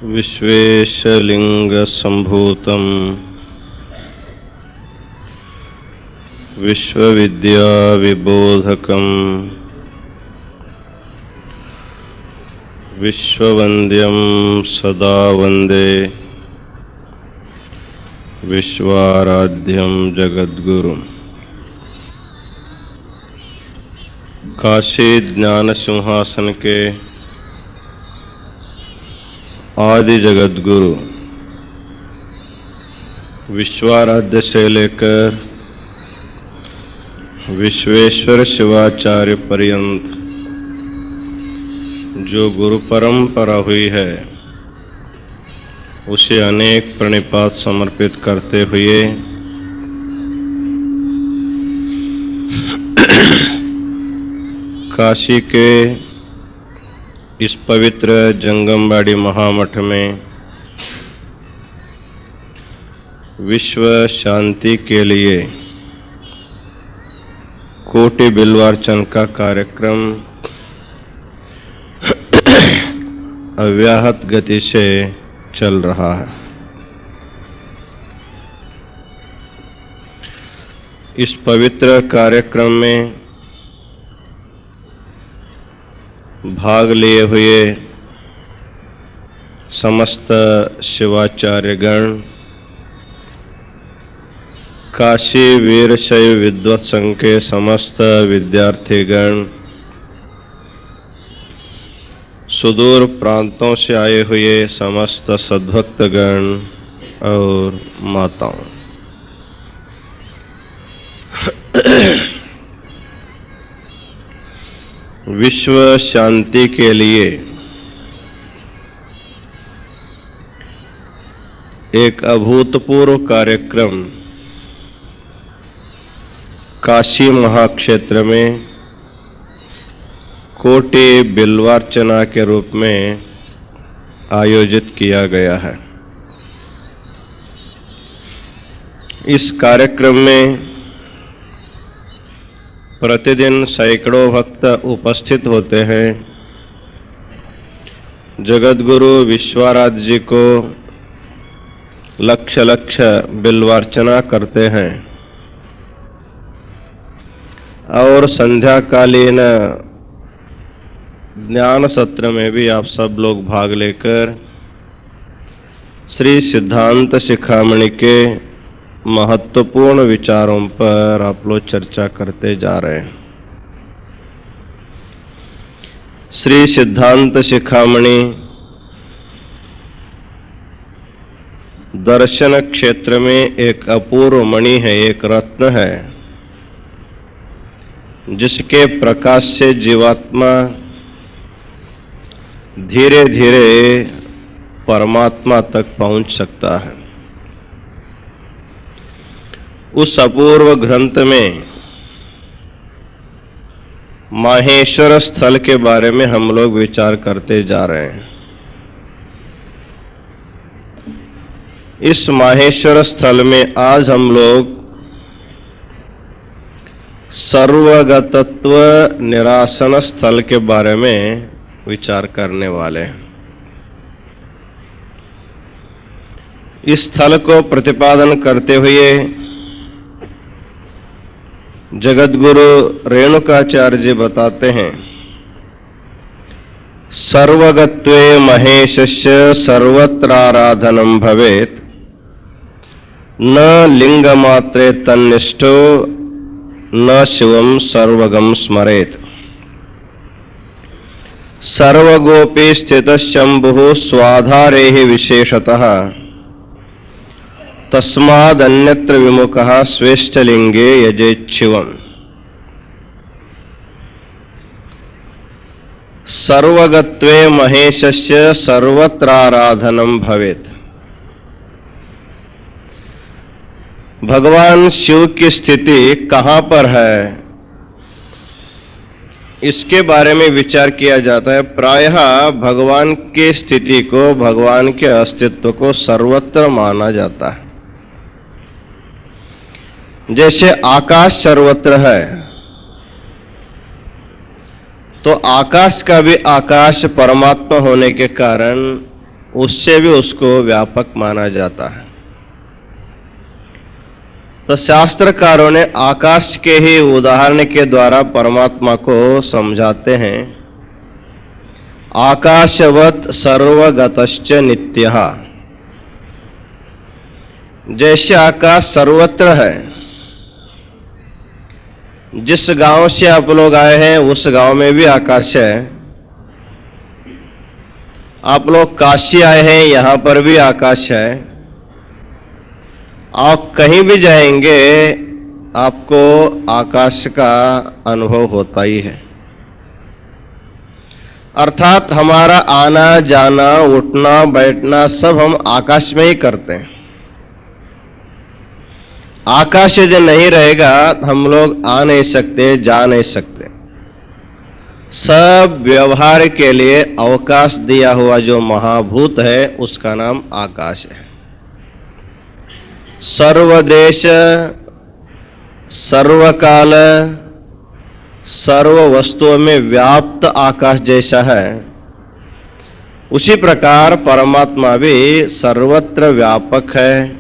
विश्वेशलिंगसंभूतं विश्वविद्याविबोधकं विश्ववन्द्यं सदा वन्दे विश्वाराध्यं जगद्गुरुम्। काशी ज्ञान सिंहासन के आदि जगद्गुरु विश्वाराध्य से लेकर विश्वेश्वर शिवाचार्य पर्यंत जो गुरु परंपरा हुई है उसे अनेक प्रणिपात समर्पित करते हुए काशी के इस पवित्र जंगमबाड़ी महामठ में विश्व शांति के लिए कोटि बिल्वार्चन का कार्यक्रम अव्याहत गति से चल रहा है। इस पवित्र कार्यक्रम में भाग लिए हुए समस्त शिवाचार्यगण, काशी वीरशैव विद्वत संघ के समस्त विद्यार्थीगण, सुदूर प्रांतों से आए हुए समस्त सद्भक्तगण और माताओं, विश्व शांति के लिए एक अभूतपूर्व कार्यक्रम काशी महाक्षेत्र में कोटि बिल्वार्चना के रूप में आयोजित किया गया है। इस कार्यक्रम में प्रतिदिन सैकड़ों भक्त उपस्थित होते हैं। जगद्गुरु विश्वाराध्य जी को लक्ष लक्ष बिल्वार्चना करते हैं और संध्याकालीन ज्ञान सत्र में भी आप सब लोग भाग लेकर श्री सिद्धांत शिखामणि के महत्वपूर्ण विचारों पर आप लोग चर्चा करते जा रहे हैं। श्री सिद्धांत शिखामणि दर्शन क्षेत्र में एक अपूर्व मणि है, एक रत्न है, जिसके प्रकाश से जीवात्मा धीरे धीरे परमात्मा तक पहुंच सकता है। उस अपूर्व ग्रंथ में माहेश्वर स्थल के बारे में हम लोग विचार करते जा रहे हैं। इस माहेश्वर स्थल में आज हम लोग सर्वगतत्व निरासन स्थल के बारे में विचार करने वाले हैं। इस स्थल को प्रतिपादन करते हुए जगद्गुरु रेणुकाचार्य जी बताते हैं, सर्वगत्वे महेशस्य सर्वत्राराधनं भवेत्, न लिंगमात्रे तन्निष्ठो न शिवं सर्वगं स्मरेत्। सर्वगोपि स्थितशंभुः स्वाधारे हि विशेषतः, तस्मादन्यत्र विमुखः स्वेष्टलिंगे यजेच्छिवम्। सर्वगत्वे महेशस्य सर्वत्राराधनं भवेत्। भगवान शिव की स्थिति कहाँ पर है, इसके बारे में विचार किया जाता है। प्रायः भगवान की स्थिति को, भगवान के अस्तित्व को सर्वत्र माना जाता है। जैसे आकाश सर्वत्र है, तो आकाश का भी आकाश परमात्मा होने के कारण उससे भी उसको व्यापक माना जाता है। तो शास्त्रकारों ने आकाश के ही उदाहरण के द्वारा परमात्मा को समझाते हैं। आकाशवत सर्वगतश्च नित्यः, जैसे आकाश सर्वत्र है। जिस गांव से आप लोग आए हैं उस गांव में भी आकाश है। आप लोग काशी आए हैं, यहां पर भी आकाश है। आप कहीं भी जाएंगे आपको आकाश का अनुभव होता ही है। अर्थात हमारा आना जाना उठना बैठना सब हम आकाश में ही करते हैं। आकाश जो नहीं रहेगा हम लोग आ नहीं सकते, जा नहीं सकते। सब व्यवहार के लिए अवकाश दिया हुआ जो महाभूत है उसका नाम आकाश है। सर्वदेश सर्वकाल सर्व वस्तुओं में व्याप्त आकाश जैसा है, उसी प्रकार परमात्मा भी सर्वत्र व्यापक है।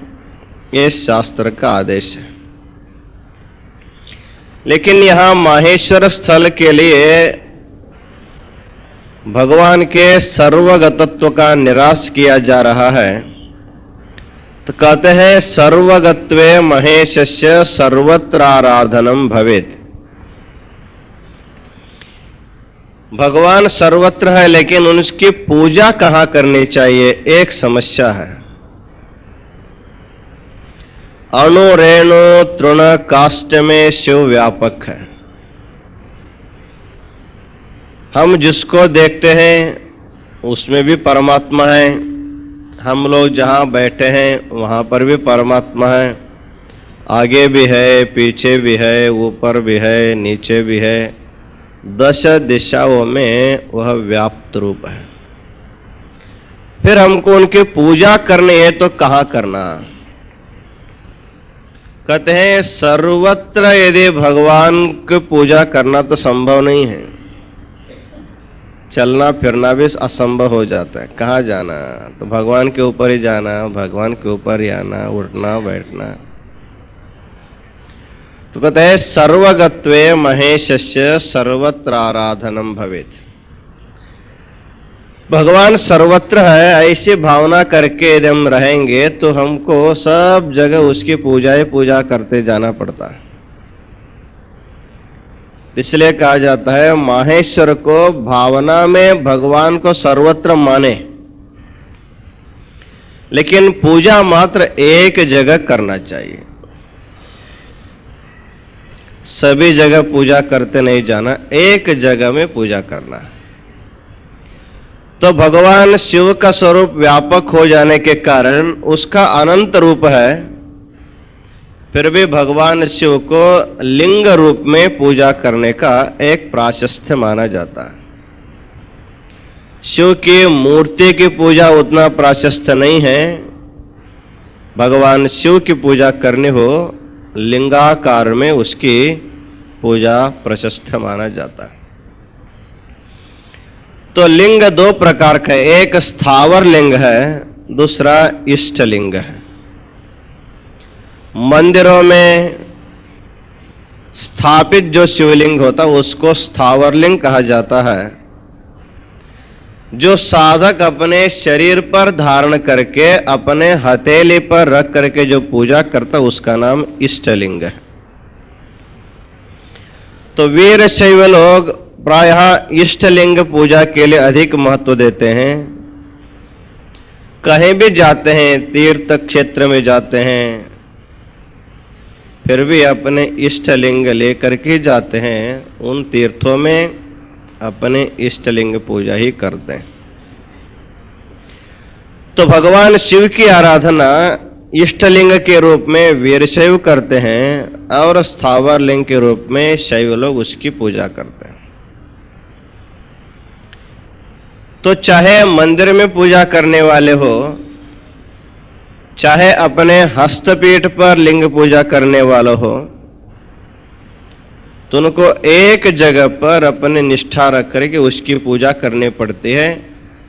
ये शास्त्र का आदेश है। लेकिन यहां माहेश्वर स्थल के लिए भगवान के सर्वगतत्व का निराश किया जा रहा है। तो कहते हैं सर्वगत्वे महेशस्य सर्वत्र आराधनम भवेत्। भगवान सर्वत्र है लेकिन उनकी पूजा कहां करनी चाहिए, एक समस्या है। अणु रेणु तृण काष्ठ में शिव व्यापक है। हम जिसको देखते हैं उसमें भी परमात्मा है। हम लोग जहां बैठे हैं वहां पर भी परमात्मा है। आगे भी है, पीछे भी है, ऊपर भी है, नीचे भी है। 10 दिशाओं में वह व्याप्त रूप है। फिर हमको उनकी पूजा करनी है तो कहां करना? कहते हैं सर्वत्र यदि भगवान की पूजा करना तो संभव नहीं है। चलना फिरना भी असंभव हो जाता है। कहाँ जाना? तो भगवान के ऊपर ही जाना, भगवान के ऊपर ही आना, उठना बैठना। तो कहते हैं सर्वगत्वे महेशस्य सर्वत्र आराधनम भवेत्। भगवान सर्वत्र है ऐसी भावना करके यदि हम रहेंगे तो हमको सब जगह उसकी पूजा करते जाना पड़ता है। इसलिए कहा जाता है माहेश्वर को भावना में भगवान को सर्वत्र माने, लेकिन पूजा मात्र एक जगह करना चाहिए। सभी जगह पूजा करते नहीं जाना, एक जगह में पूजा करना। तो भगवान शिव का स्वरूप व्यापक हो जाने के कारण उसका अनंत रूप है, फिर भी भगवान शिव को लिंग रूप में पूजा करने का एक प्राशस्त्य माना जाता है। शिव की मूर्ति की पूजा उतना प्राशस्त्य नहीं है। भगवान शिव की पूजा करनी हो लिंगाकार में उसकी पूजा प्रशस्त माना जाता है। तो लिंग 2 प्रकार का है, एक स्थावर लिंग है, दूसरा इष्ट लिंग है। मंदिरों में स्थापित जो शिवलिंग होता है उसको स्थावर लिंग कहा जाता है। जो साधक अपने शरीर पर धारण करके अपने हथेली पर रख करके जो पूजा करता उसका नाम इष्टलिंग है। तो वीर शैव लोग प्रायः इष्टलिंग पूजा के लिए अधिक महत्व देते हैं। कहीं भी जाते हैं, तीर्थ क्षेत्र में जाते हैं, फिर भी अपने इष्टलिंग लेकर के जाते हैं। उन तीर्थों में अपने इष्टलिंग पूजा ही करते हैं। तो भगवान शिव की आराधना इष्टलिंग के रूप में वीरशैव करते हैं और स्थावर लिंग के रूप में शैव लोग उसकी पूजा करते हैं। तो चाहे मंदिर में पूजा करने वाले हो, चाहे अपने हस्तपीठ पर लिंग पूजा करने वाला हो, तो उनको एक जगह पर अपने निष्ठा रख करके उसकी पूजा करनी पड़ती है।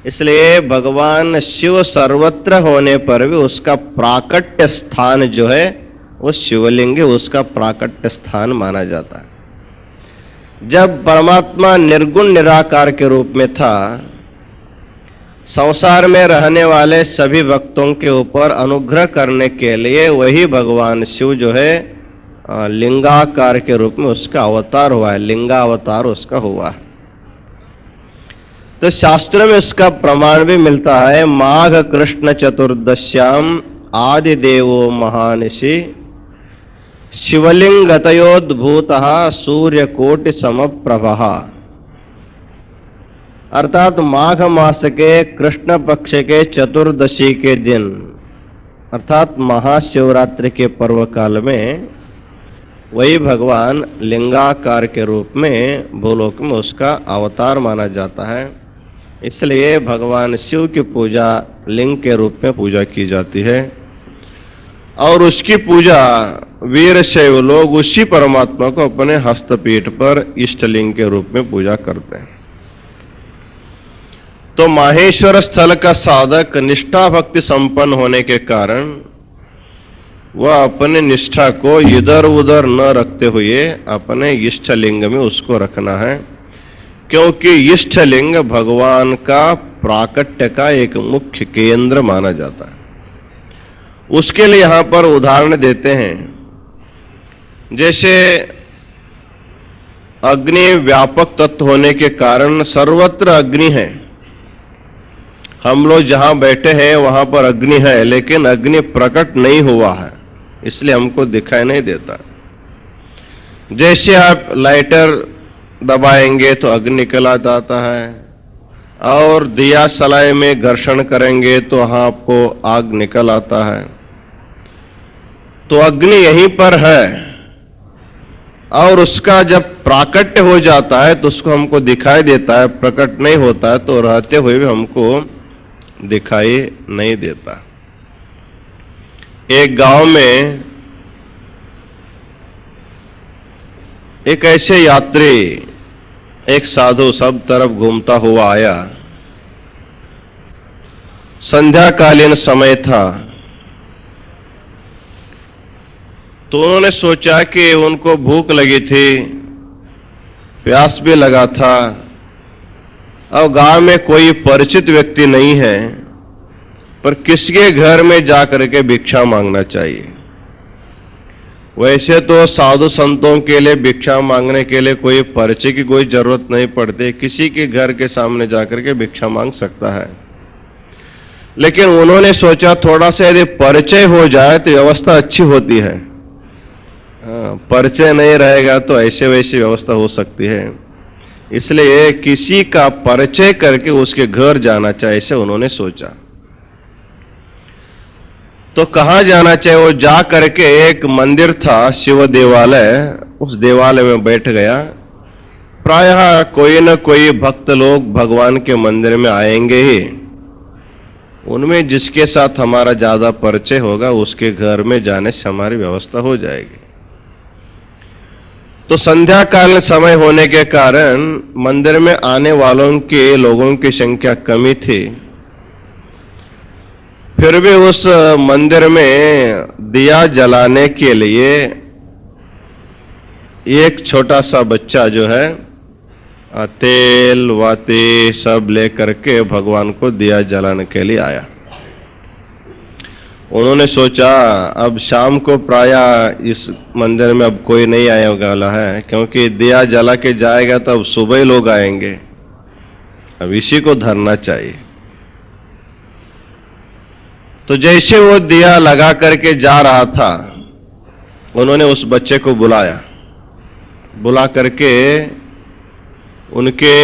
इसलिए भगवान शिव सर्वत्र होने पर भी उसका प्राकट्य स्थान जो है वो शिवलिंग, उसका प्राकट्य स्थान माना जाता है। जब परमात्मा निर्गुण निराकार के रूप में था, संसार में रहने वाले सभी भक्तों के ऊपर अनुग्रह करने के लिए वही भगवान शिव जो है लिंगाकार के रूप में उसका अवतार हुआ है, लिंगा अवतार उसका हुआ है। तो शास्त्रों में उसका प्रमाण भी मिलता है। माघ कृष्ण चतुर्दश्याम आदि देवो महानिशि शिवलिंगतयोद्भूतः सूर्यकोटि समप्रभः। अर्थात माघ मास के कृष्ण पक्ष के चतुर्दशी के दिन, अर्थात महाशिवरात्रि के पर्व काल में वही भगवान लिंगाकार के रूप में भूलोक में उसका अवतार माना जाता है। इसलिए भगवान शिव की पूजा लिंग के रूप में पूजा की जाती है और उसकी पूजा वीरशैव लोग उसी परमात्मा को अपने हस्तपीठ पर इष्टलिंग के रूप में पूजा करते हैं। तो माहेश्वर स्थल का साधक निष्ठा भक्ति संपन्न होने के कारण वह अपने निष्ठा को इधर उधर न रखते हुए अपने इष्टलिंग में उसको रखना है, क्योंकि इष्टलिंग भगवान का प्राकट्य का एक मुख्य केंद्र माना जाता है। उसके लिए यहां पर उदाहरण देते हैं, जैसे अग्नि व्यापक तत्व होने के कारण सर्वत्र अग्नि है। हम लोग जहां बैठे हैं वहां पर अग्नि है, लेकिन अग्नि प्रकट नहीं हुआ है, इसलिए हमको दिखाई नहीं देता। जैसे आप लाइटर दबाएंगे तो अग्नि निकल आता है, और दिया सलाई में घर्षण करेंगे तो वहां आपको आग निकल आता है। तो अग्नि यहीं पर है, और उसका जब प्राकट्य हो जाता है तो उसको हमको दिखाई देता है, प्रकट नहीं होता है तो रहते हुए भी हमको दिखाई नहीं देता। एक गांव में एक ऐसे यात्री, एक साधु सब तरफ घूमता हुआ आया। संध्याकालीन समय था, तो उन्होंने सोचा कि उनको भूख लगी थी, प्यास भी लगा था, और गांव में कोई परिचित व्यक्ति नहीं है, पर किसके घर में जाकर के भिक्षा मांगना चाहिए। वैसे तो साधु संतों के लिए भिक्षा मांगने के लिए कोई परिचय की कोई जरूरत नहीं पड़ती, किसी के घर के सामने जाकर के भिक्षा मांग सकता है। लेकिन उन्होंने सोचा थोड़ा सा यदि परिचय हो जाए तो व्यवस्था अच्छी होती है। परिचय नहीं रहेगा तो ऐसे वैसे व्यवस्था हो सकती है, इसलिए किसी का परिचय करके उसके घर जाना चाहिए, ऐसे उन्होंने सोचा। तो कहां जाना चाहिए? वो जा करके एक मंदिर था शिव देवालय, उस देवालय में बैठ गया। प्रायः कोई न कोई भक्त लोग भगवान के मंदिर में आएंगे ही, उनमें जिसके साथ हमारा ज्यादा परिचय होगा उसके घर में जाने से हमारी व्यवस्था हो जाएगी। तो संध्या काल समय होने के कारण मंदिर में आने वालों के लोगों की संख्या कमी थी। फिर भी उस मंदिर में दिया जलाने के लिए एक छोटा सा बच्चा जो है तेल वाती सब लेकर के भगवान को दिया जलाने के लिए आया। उन्होंने सोचा अब शाम को प्रायः इस मंदिर में अब कोई नहीं आने वाला है, क्योंकि दिया जला के जाएगा तो अब सुबह ही लोग आएंगे, अब इसी को धरना चाहिए। तो जैसे वो दिया लगा करके जा रहा था, उन्होंने उस बच्चे को बुलाया, बुला करके उनके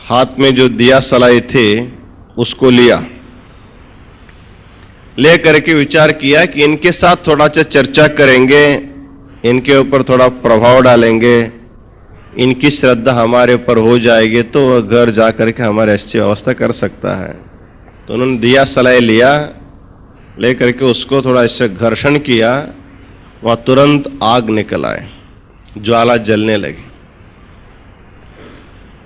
हाथ में जो दिया सलाई थी उसको लिया, ले करके विचार किया कि इनके साथ थोड़ा सा चर्चा करेंगे, इनके ऊपर थोड़ा प्रभाव डालेंगे, इनकी श्रद्धा हमारे ऊपर हो जाएगी तो वह घर जा करके हमारे अच्छी व्यवस्था कर सकता है। तो उन्होंने दिया सलाई लिया, ले करके उसको थोड़ा इससे घर्षण किया, वह तुरंत आग निकल आए, ज्वाला जलने लगी।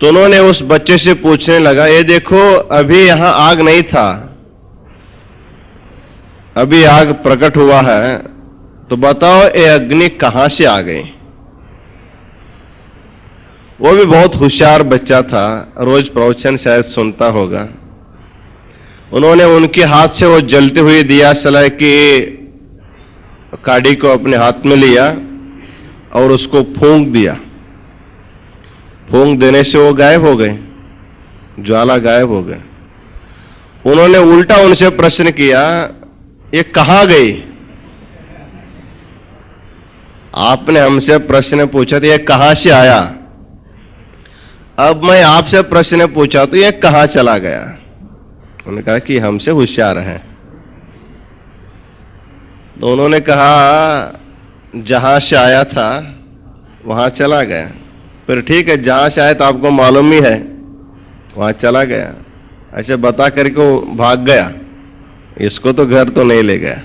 तो उन्होंने उस बच्चे से पूछने लगा, ये देखो अभी यहां आग नहीं था, अभी आग प्रकट हुआ है, तो बताओ ये अग्नि कहां से आ गई। वो भी बहुत होशियार बच्चा था, रोज प्रवचन शायद सुनता होगा। उन्होंने उनके हाथ से वो जलते हुए दिया सलाह की काड़ी को अपने हाथ में लिया और उसको फूंक दिया। फूंक देने से वो गायब हो गए, ज्वाला गायब हो गए। उन्होंने उल्टा उनसे प्रश्न किया, ये कहां गई। आपने हमसे प्रश्न पूछा तो ये कहां से आया, अब मैं आपसे प्रश्न पूछा तो ये कहां चला गया। उन्होंने कहा कि हमसे होशियार है। तो उन्होंने कहा जहां से आया था वहां चला गया। फिर ठीक है, जहां से आया तो आपको मालूम ही है, वहां चला गया। ऐसे बता करके वो भाग गया, इसको तो घर तो नहीं ले गया।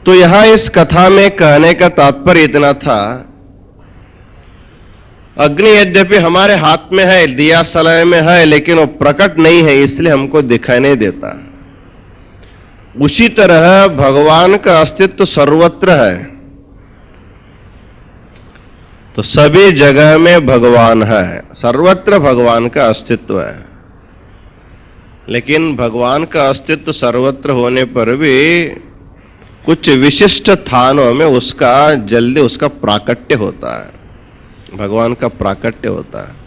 तो यहां इस कथा में कहने का तात्पर्य इतना था, अग्नि यद्यपि हमारे हाथ में है, दिया सलाय में है, लेकिन वो प्रकट नहीं है, इसलिए हमको दिखाई नहीं देता। उसी तरह भगवान का अस्तित्व सर्वत्र है, तो सभी जगह में भगवान है, सर्वत्र भगवान का अस्तित्व है। लेकिन भगवान का अस्तित्व सर्वत्र होने पर भी कुछ विशिष्ट स्थानों में उसका जल्दी उसका प्राकट्य होता है, भगवान का प्राकट्य होता है।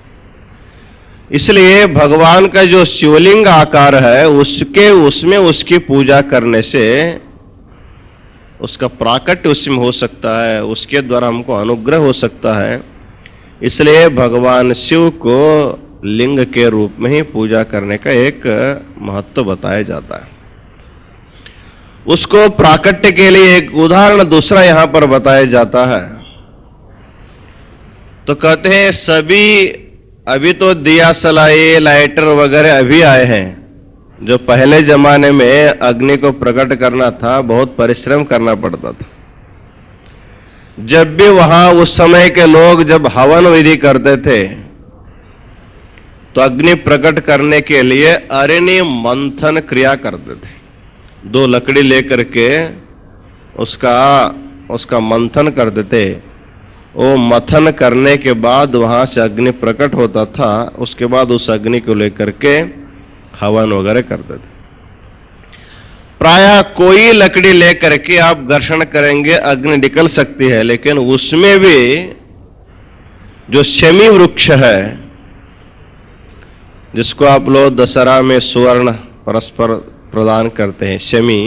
इसलिए भगवान का जो शिवलिंग आकार है उसमें उसकी पूजा करने से उसका प्राकट्य उसमें हो सकता है, उसके द्वारा हमको अनुग्रह हो सकता है। इसलिए भगवान शिव को लिंग के रूप में ही पूजा करने का एक महत्व बताया जाता है। उसको प्राकट्य के लिए एक उदाहरण दूसरा यहां पर बताया जाता है। तो कहते हैं सभी, अभी तो दिया सलाई लाइटर वगैरह अभी आए हैं, जो पहले जमाने में अग्नि को प्रकट करना था बहुत परिश्रम करना पड़ता था। जब भी वहां उस समय के लोग जब हवन विधि करते थे तो अग्नि प्रकट करने के लिए अरिणी मंथन क्रिया करते थे। 2 लकड़ी लेकर के उसका मंथन करते थे। वो मथन करने के बाद वहां से अग्नि प्रकट होता था। उसके बाद उस अग्नि को लेकर के हवन वगैरह करते थे। प्रायः कोई लकड़ी लेकर के आप घर्षण करेंगे अग्नि निकल सकती है, लेकिन उसमें भी जो शमी वृक्ष है, जिसको आप लोग दशहरा में सुवर्ण परस्पर प्रदान करते हैं, शमी,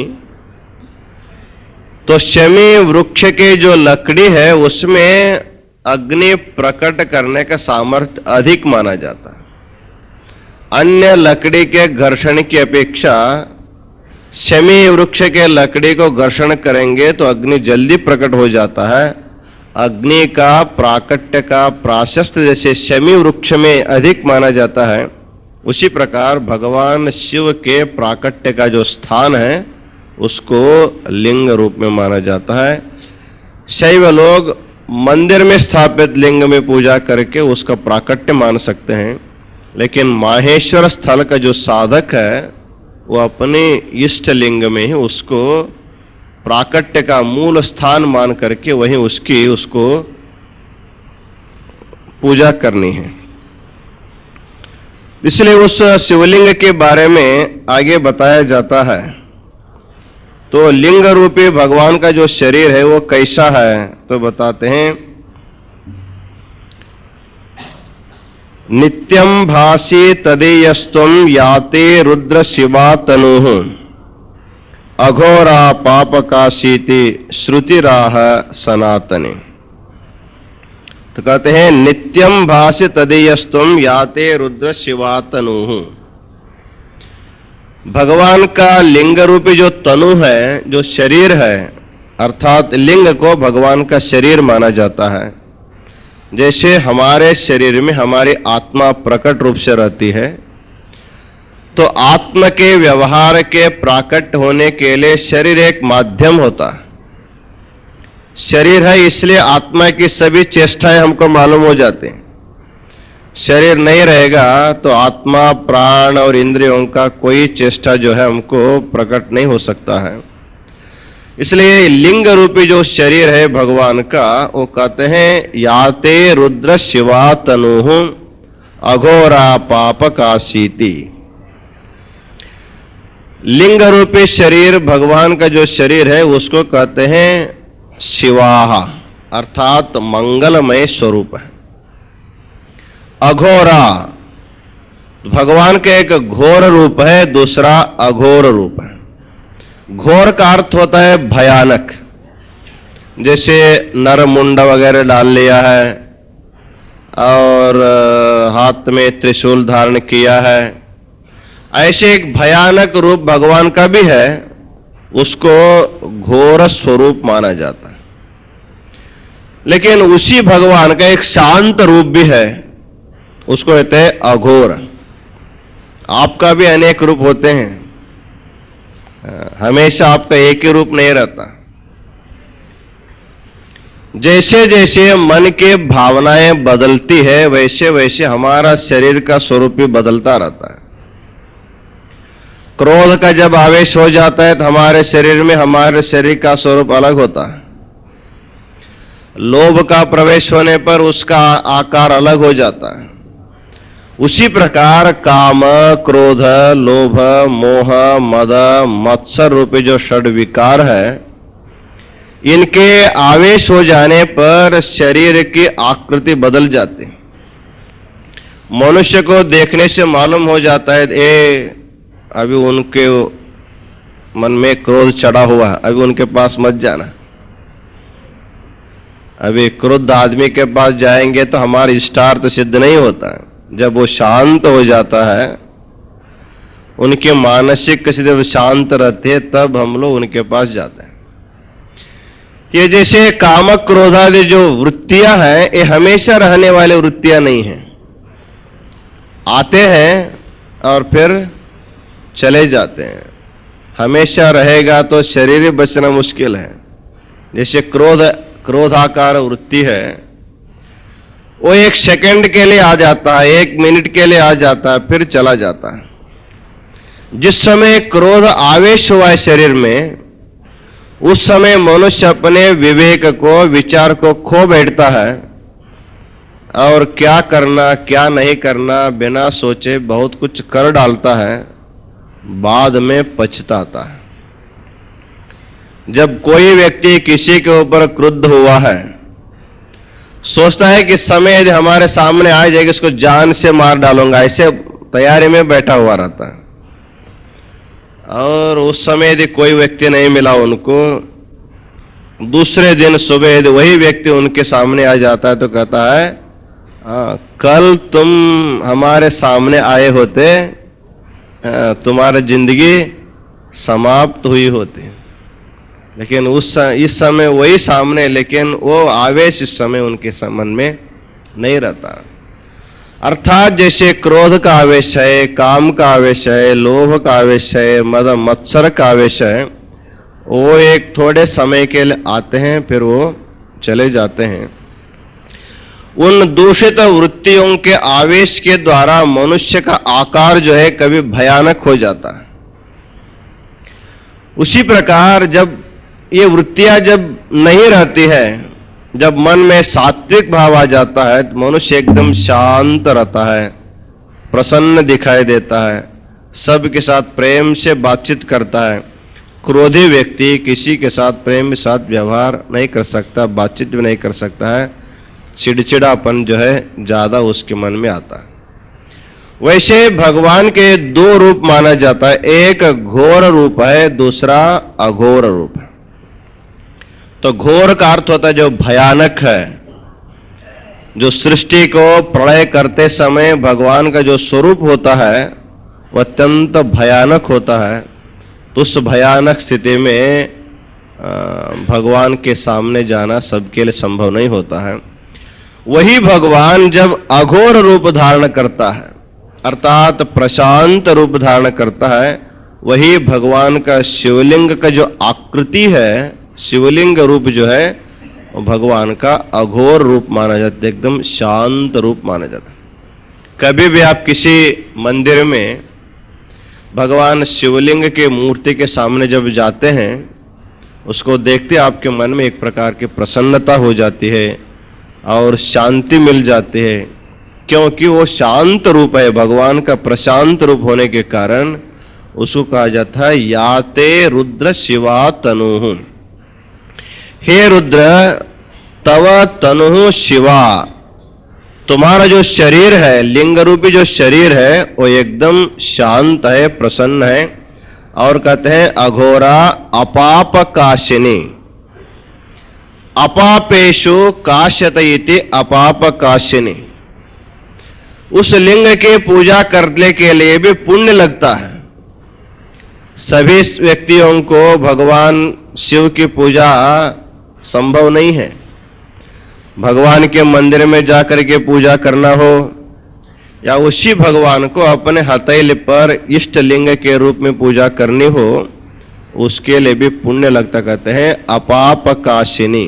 तो शमी वृक्ष के जो लकड़ी है उसमें अग्नि प्रकट करने का सामर्थ्य अधिक माना जाता है। अन्य लकड़ी के घर्षण की अपेक्षा शमी वृक्ष के लकड़ी को घर्षण करेंगे तो अग्नि जल्दी प्रकट हो जाता है। अग्नि का प्राकट्य का प्राशस्त्य जैसे शमी वृक्ष में अधिक माना जाता है, उसी प्रकार भगवान शिव के प्राकट्य का जो स्थान है उसको लिंग रूप में माना जाता है। शैव लोग मंदिर में स्थापित लिंग में पूजा करके उसका प्राकट्य मान सकते हैं, लेकिन माहेश्वर स्थल का जो साधक है वो अपने इष्ट लिंग में ही उसको प्राकट्य का मूल स्थान मान करके वहीं उसको पूजा करनी है। इसलिए उस शिवलिंग के बारे में आगे बताया जाता है। तो लिंग रूपी भगवान का जो शरीर है वो कैसा है, तो बताते हैं, नित्यं भासि तदेयस्त्वं याते रुद्र शिवा तनुः अघोरा पापकाशीति श्रुतिराह सनातने। तो कहते हैं नित्यं भासि तदेयस्त्वं याते रुद्र शिवा तनुः। भगवान का लिंग रूपी जो तनु है, जो शरीर है, अर्थात लिंग को भगवान का शरीर माना जाता है। जैसे हमारे शरीर में हमारी आत्मा प्रकट रूप से रहती है, तो आत्मा के व्यवहार के प्राकट होने के लिए शरीर एक माध्यम होता है। शरीर है इसलिए आत्मा की सभी चेष्टाएं हमको मालूम हो जाती हैं। शरीर नहीं रहेगा तो आत्मा, प्राण और इंद्रियों का कोई चेष्टा जो है हमको प्रकट नहीं हो सकता है। इसलिए लिंग रूपी जो शरीर है भगवान का, वो कहते हैं याते रुद्र शिवा तनुः अघोरा पाप काशीति। लिंग रूपी शरीर भगवान का जो शरीर है उसको कहते हैं शिवाह, अर्थात मंगलमय स्वरूप है। अघोरा, भगवान का एक घोर रूप है, दूसरा अघोर रूप है। घोर का अर्थ होता है भयानक, जैसे नर मुंड वगैरह डाल लिया है और हाथ में त्रिशूल धारण किया है, ऐसे एक भयानक रूप भगवान का भी है, उसको घोर स्वरूप माना जाता है। लेकिन उसी भगवान का एक शांत रूप भी है, उसको कहते हैं अघोर। आपका भी अनेक रूप होते हैं, हमेशा आपका एक ही रूप नहीं रहता। जैसे जैसे मन के भावनाएं बदलती है वैसे वैसे हमारा शरीर का स्वरूप भी बदलता रहता है। क्रोध का जब आवेश हो जाता है तो हमारे शरीर का स्वरूप अलग होता है। लोभ का प्रवेश होने पर उसका आकार अलग हो जाता है। उसी प्रकार काम, क्रोध, लोभ, मोह, मद, मत्सर रूपी जो षड विकार है, इनके आवेश हो जाने पर शरीर की आकृति बदल जाती है। मनुष्य को देखने से मालूम हो जाता है अभी उनके मन में क्रोध चढ़ा हुआ है, अभी उनके पास मत जाना। अभी क्रोध आदमी के पास जाएंगे तो हमारा इष्टार्थ सिद्ध नहीं होता है। जब वो शांत हो जाता है, उनके मानसिक स्थिति जब शांत रहते हैं, तब हम लोग उनके पास जाते हैं। ये जैसे कामक क्रोधादि जो वृत्तियां हैं, ये हमेशा रहने वाले वृत्तियां नहीं हैं। आते हैं और फिर चले जाते हैं। हमेशा रहेगा तो शरीर ही बचना मुश्किल है। जैसे क्रोधाकार वृत्ति है, वो एक सेकंड के लिए आ जाता है, एक मिनट के लिए आ जाता है, फिर चला जाता है। जिस समय क्रोध आवेश हुआ है शरीर में, उस समय मनुष्य अपने विवेक को, विचार को खो बैठता है और क्या करना क्या नहीं करना बिना सोचे बहुत कुछ कर डालता है, बाद में पछताता है। जब कोई व्यक्ति किसी के ऊपर क्रुद्ध हुआ है, सोचता है कि समय यदि हमारे सामने आ जाएगा इसको जान से मार डालूंगा, ऐसे तैयारी में बैठा हुआ रहता है। और उस समय यदि कोई व्यक्ति नहीं मिला उनको, दूसरे दिन सुबह यदि वही व्यक्ति उनके सामने आ जाता है तो कहता है कल तुम हमारे सामने आए होते, तुम्हारी जिंदगी समाप्त हुई होती। लेकिन इस समय वही सामने, लेकिन वो आवेश इस समय उनके मन में नहीं रहता। अर्थात जैसे क्रोध का आवेश है, काम का आवेश है, लोभ का आवेश है, मद मत्सर का आवेश है, वो एक थोड़े समय के लिए आते हैं, फिर वो चले जाते हैं। उन दूषित वृत्तियों के आवेश के द्वारा मनुष्य का आकार जो है कभी भयानक हो जाता है। उसी प्रकार जब ये वृत्तियां जब नहीं रहती है, जब मन में सात्विक भाव आ जाता है, तो मनुष्य एकदम शांत रहता है, प्रसन्न दिखाई देता है, सबके साथ प्रेम से बातचीत करता है। क्रोधी व्यक्ति किसी के साथ प्रेम के साथ व्यवहार नहीं कर सकता, बातचीत भी नहीं कर सकता है, चिड़चिड़ापन जो है ज्यादा उसके मन में आता है। वैसे भगवान के दो रूप माना जाता है, एक घोर रूप है, दूसरा अघोर रूप है। तो घोर का अर्थ होता है जो भयानक है, जो सृष्टि को प्रलय करते समय भगवान का जो स्वरूप होता है वह अत्यंत भयानक होता है। तो उस भयानक स्थिति में भगवान के सामने जाना सबके लिए संभव नहीं होता है। वही भगवान जब अघोर रूप धारण करता है, अर्थात प्रशांत रूप धारण करता है, वही भगवान का शिवलिंग का जो आकृति है, शिवलिंग रूप जो है वो भगवान का अघोर रूप माना जाता है, एकदम शांत रूप माना जाता है। कभी भी आप किसी मंदिर में भगवान शिवलिंग के मूर्ति के सामने जब जाते हैं, उसको देखते आपके मन में एक प्रकार की प्रसन्नता हो जाती है और शांति मिल जाती है, क्योंकि वो शांत रूप है। भगवान का प्रशांत रूप होने के कारण उसको कहा जाता है याते रुद्र शिवा तनुः। हे रुद्र, तव तनुः शिवा, तुम्हारा जो शरीर है, लिंग रूपी जो शरीर है, वो एकदम शांत है, प्रसन्न है। और कहते हैं अघोरा अपाप काशिनी, अपापेशु काश्यत इति अपाप काशिनी। उस लिंग के पूजा करने के लिए भी पुण्य लगता है। सभी व्यक्तियों को भगवान शिव की पूजा संभव नहीं है। भगवान के मंदिर में जाकर के पूजा करना हो या उसी भगवान को अपने हथेली पर इष्ट लिंग के रूप में पूजा करनी हो, उसके लिए भी पुण्य लगता। कहते हैं अपाप काशिनी,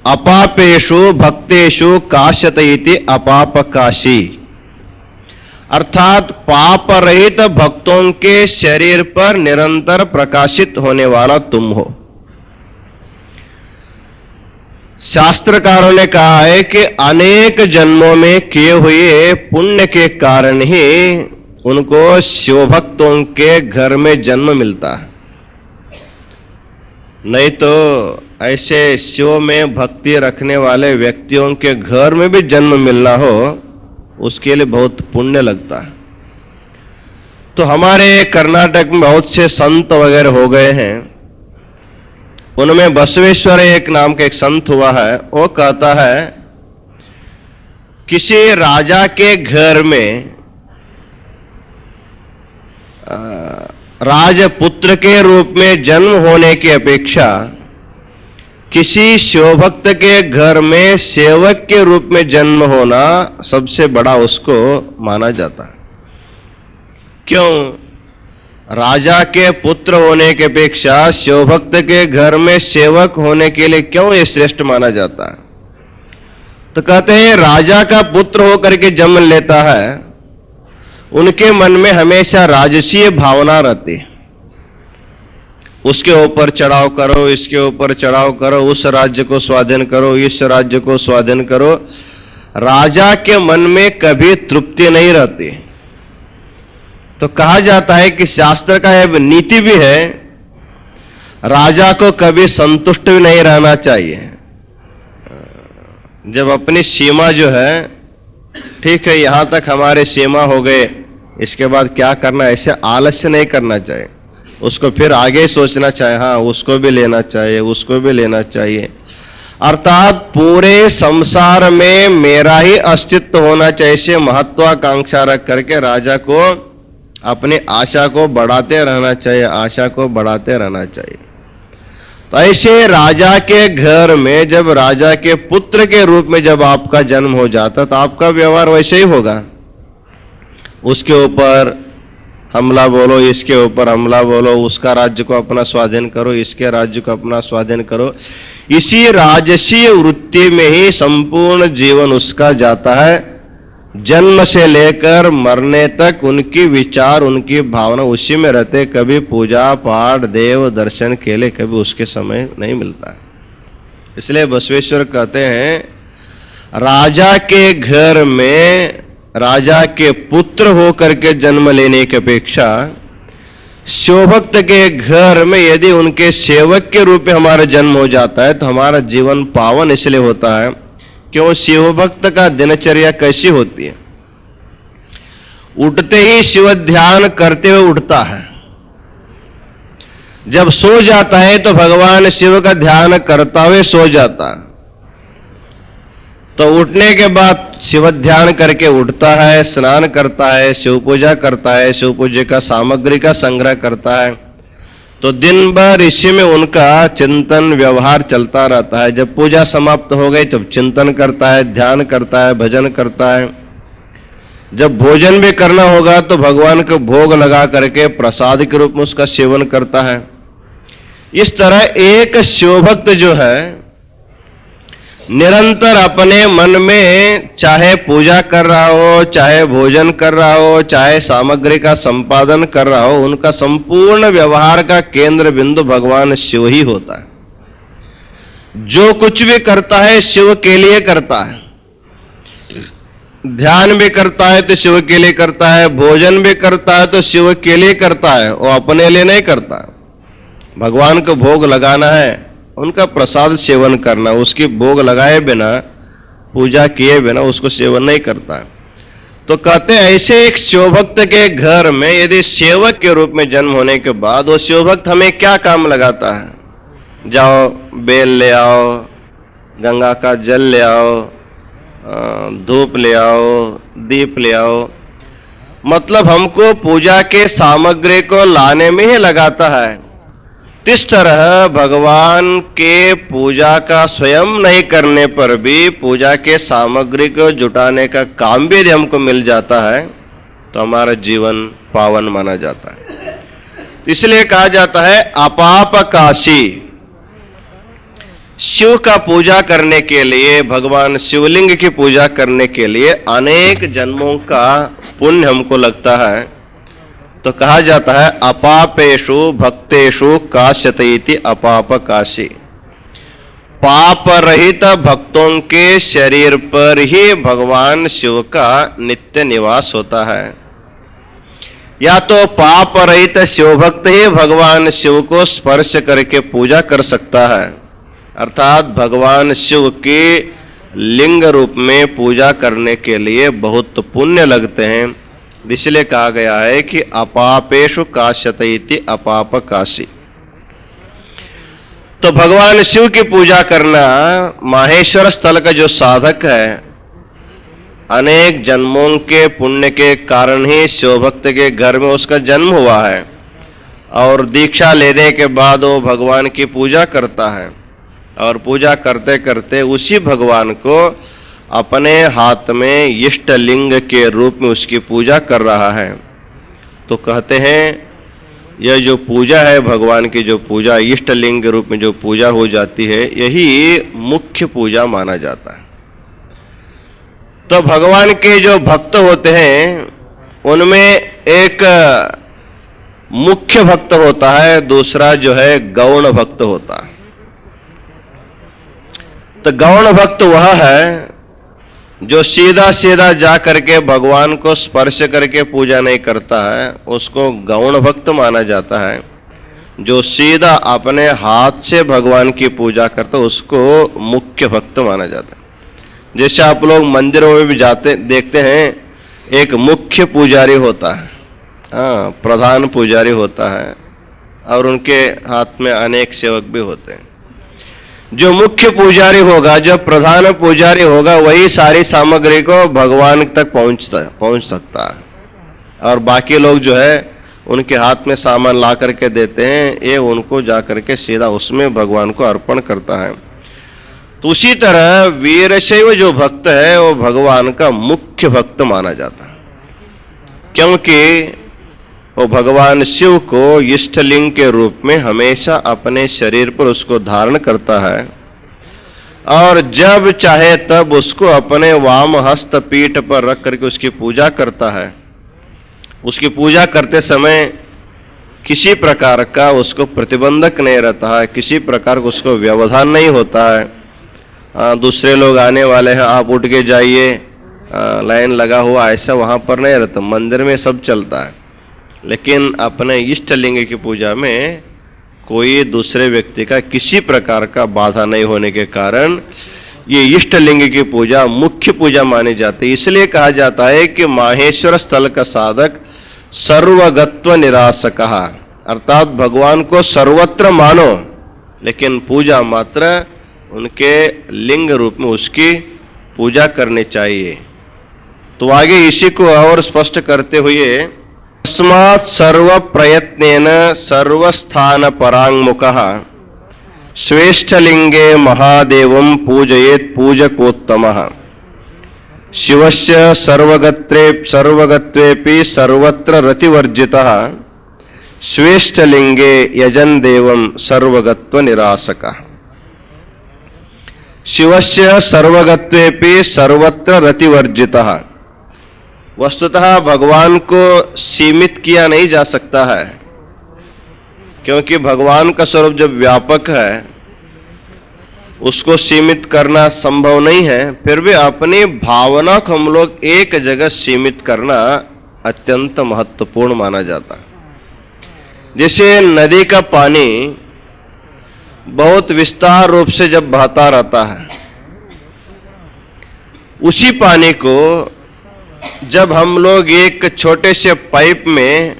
अपापेशु भक्तेषु काश्यत इति अपाप काशी। अर्थात पाप रहित भक्तों के शरीर पर निरंतर प्रकाशित होने वाला तुम हो। शास्त्रकारों ने कहा है कि अनेक जन्मों में किए हुए पुण्य के कारण ही उनको शिवभक्तों के घर में जन्म मिलता है, नहीं तो ऐसे शिव में भक्ति रखने वाले व्यक्तियों के घर में भी जन्म मिलना हो, उसके लिए बहुत पुण्य लगता है। तो हमारे कर्नाटक में बहुत से संत वगैरह हो गए हैं। उनमें बसवेश्वर एक नाम का एक संत हुआ है। वो कहता है किसी राजा के घर में राजपुत्र के रूप में जन्म होने की अपेक्षा किसी शिवभक्त के घर में सेवक के रूप में जन्म होना सबसे बड़ा उसको माना जाता है। क्यों? राजा के पुत्र होने की अपेक्षा शिवभक्त के घर में सेवक होने के लिए क्यों ये श्रेष्ठ माना जाता है? तो कहते हैं राजा का पुत्र होकर के जन्म लेता है, उनके मन में हमेशा राजसीय भावना रहती है। उसके ऊपर चढ़ाव करो, इसके ऊपर चढ़ाव करो, उस राज्य को स्वाधीन करो, इस राज्य को स्वाधीन करो। राजा के मन में कभी तृप्ति नहीं रहती। तो कहा जाता है कि शास्त्र का यह नीति भी है, राजा को कभी संतुष्ट भी नहीं रहना चाहिए। जब अपनी सीमा जो है, ठीक है यहां तक हमारे सीमा हो गए, इसके बाद क्या करना, ऐसे आलस्य नहीं करना चाहिए। उसको फिर आगे सोचना चाहिए, हाँ उसको भी लेना चाहिए, उसको भी लेना चाहिए। अर्थात पूरे संसार में मेरा ही अस्तित्व होना चाहिए, ऐसे महत्वाकांक्षा रख करके राजा को अपनी आशा को बढ़ाते रहना चाहिए, आशा को बढ़ाते रहना चाहिए। तो ऐसे राजा के घर में जब राजा के पुत्र के रूप में जब आपका जन्म हो जाता, तो आपका व्यवहार वैसे ही होगा। उसके ऊपर हमला बोलो, इसके ऊपर हमला बोलो, उसका राज्य को अपना स्वाधीन करो, इसके राज्य को अपना स्वाधीन करो। इसी राजसीय वृत्ति में ही संपूर्ण जीवन उसका जाता है। जन्म से लेकर मरने तक उनकी विचार, उनकी भावना उसी में रहते। कभी पूजा पाठ, देव दर्शन के लिए कभी उसके समय नहीं मिलता। इसलिए बसवेश्वर कहते हैं राजा के घर में राजा के पुत्र होकर के जन्म लेने की अपेक्षा शिवभक्त के घर में यदि उनके सेवक के रूप में हमारा जन्म हो जाता है, तो हमारा जीवन पावन इसलिए होता है क्यों? शिवभक्त का दिनचर्या कैसी होती है? उठते ही शिव ध्यान करते हुए उठता है। जब सो जाता है तो भगवान शिव का ध्यान करता हुए सो जाता है। तो उठने के बाद शिव ध्यान करके उठता है, स्नान करता है, शिव पूजा करता है, शिव पूजा का सामग्री का संग्रह करता है। तो दिन भर इसी में उनका चिंतन व्यवहार चलता रहता है। जब पूजा समाप्त हो गई तब चिंतन करता है, ध्यान करता है, भजन करता है। जब भोजन भी करना होगा तो भगवान को भोग लगा करके प्रसाद के रूप में उसका सेवन करता है। इस तरह एक शिवभक्त जो है निरंतर अपने मन में चाहे पूजा कर रहा हो, चाहे भोजन कर रहा हो, चाहे सामग्री का संपादन कर रहा हो, उनका संपूर्ण व्यवहार का केंद्र बिंदु भगवान शिव ही होता है। जो कुछ भी करता है शिव के लिए करता है। ध्यान भी करता है तो शिव के लिए करता है, भोजन भी करता है तो शिव के लिए करता है, वो अपने लिए नहीं करता। भगवान को भोग लगाना है, उनका प्रसाद सेवन करना, उसकी भोग लगाए बिना, पूजा किए बिना उसको सेवन नहीं करता है। तो कहते हैं ऐसे एक शिवभक्त के घर में यदि सेवक के रूप में जन्म होने के बाद वो शिवभक्त हमें क्या काम लगाता है? जाओ बेल ले आओ, गंगा का जल ले आओ, धूप ले आओ, दीप ले आओ, मतलब हमको पूजा के सामग्री को लाने में ही लगाता है। इस तरह भगवान के पूजा का स्वयं नहीं करने पर भी पूजा के सामग्री को जुटाने का काम भी यदि हमको मिल जाता है तो हमारा जीवन पावन माना जाता है। इसलिए कहा जाता है अपाप काशी। शिव का पूजा करने के लिए, भगवान शिवलिंग की पूजा करने के लिए अनेक जन्मों का पुण्य हमको लगता है। तो कहा जाता है अपापेषु भक्तेषु काश्यते अपाप काशी। पाप रहित भक्तों के शरीर पर ही भगवान शिव का नित्य निवास होता है। या तो पाप रहित शिव भक्त ही भगवान शिव को स्पर्श करके पूजा कर सकता है, अर्थात भगवान शिव के लिंग रूप में पूजा करने के लिए बहुत पुण्य लगते हैं। इसलिए कहा गया है कि अपापेषु काश्यते अपाप काशी। तो भगवान शिव की पूजा करना माहेश्वर स्थल का जो साधक है, अनेक जन्मों के पुण्य के कारण ही शिव भक्त के घर में उसका जन्म हुआ है और दीक्षा लेने के बाद वो भगवान की पूजा करता है और पूजा करते करते उसी भगवान को अपने हाथ में इष्ट लिंग के रूप में उसकी पूजा कर रहा है। तो कहते हैं यह जो पूजा है, भगवान की जो पूजा इष्ट लिंग के रूप में जो पूजा हो जाती है, यही मुख्य पूजा माना जाता है। तो भगवान के जो भक्त होते हैं उनमें एक मुख्य भक्त होता है, दूसरा जो है गौण भक्त होता है। तो गौण भक्त वह है जो सीधा सीधा जा करके भगवान को स्पर्श करके पूजा नहीं करता है, उसको गौण भक्त माना जाता है। जो सीधा अपने हाथ से भगवान की पूजा करता है उसको मुख्य भक्त माना जाता है। जैसे आप लोग मंदिरों में भी जाते देखते हैं, एक मुख्य पुजारी होता है, हाँ, प्रधान पुजारी होता है और उनके हाथ में अनेक सेवक भी होते हैं। जो मुख्य पुजारी होगा, जो प्रधान पुजारी होगा, वही सारी सामग्री को भगवान तक पहुंच सकता है और बाकी लोग जो है उनके हाथ में सामान ला करके देते हैं, ये उनको जा करके सीधा उसमें भगवान को अर्पण करता है। तो उसी तरह वीरशैव जो भक्त है वो भगवान का मुख्य भक्त माना जाता है, क्योंकि वो भगवान शिव को इष्टलिंग के रूप में हमेशा अपने शरीर पर उसको धारण करता है और जब चाहे तब उसको अपने वाम हस्त पीठ पर रख करके उसकी पूजा करता है। उसकी पूजा करते समय किसी प्रकार का उसको प्रतिबंधक नहीं रहता है, किसी प्रकार का उसको व्यवधान नहीं होता है। दूसरे लोग आने वाले हैं, आप उठ के जाइए, लाइन लगा हुआ, ऐसा वहाँ पर नहीं रहता। मंदिर में सब चलता है, लेकिन अपने इष्ट लिंग की पूजा में कोई दूसरे व्यक्ति का किसी प्रकार का बाधा नहीं होने के कारण ये इष्ट लिंग की पूजा मुख्य पूजा मानी जाती है। इसलिए कहा जाता है कि माहेश्वर स्थल का साधक सर्वगत्व निरासकः, अर्थात भगवान को सर्वत्र मानो लेकिन पूजा मात्र उनके लिंग रूप में उसकी पूजा करनी चाहिए। तो आगे इसी को और स्पष्ट करते हुए तस्मात् सर्व प्रयत्नेन सर्वस्थान परांगमुखः श्रेष्ठलिंगे महादेवं पूजयेत् पूजकोत्तमः शिवस्य सर्वगत्वेपि सर्वत्र रतिवर्जितः श्रेष्ठलिंगे यजन देवं सर्वगत्व निरासकः। शिवस्य सर्वगत्वेपि सर्वत्र रतिवर्जितः। वस्तुतः भगवान को सीमित किया नहीं जा सकता है, क्योंकि भगवान का स्वरूप जब व्यापक है उसको सीमित करना संभव नहीं है। फिर भी अपनी भावना को हम लोग एक जगह सीमित करना अत्यंत महत्वपूर्ण माना जाता है। जैसे नदी का पानी बहुत विस्तार रूप से जब बहता रहता है, उसी पानी को जब हम लोग एक छोटे से पाइप में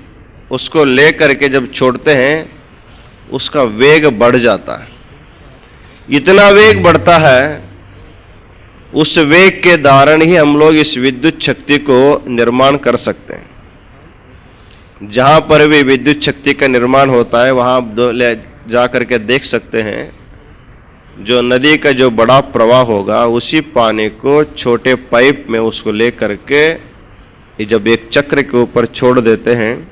उसको ले करके जब छोड़ते हैं, उसका वेग बढ़ जाता है। इतना वेग बढ़ता है, उस वेग के कारण ही हम लोग इस विद्युत शक्ति को निर्माण कर सकते हैं। जहां पर भी विद्युत शक्ति का निर्माण होता है वहां ले जा करके देख सकते हैं, जो नदी का जो बड़ा प्रवाह होगा उसी पानी को छोटे पाइप में उसको ले करके जब एक चक्र के ऊपर छोड़ देते हैं,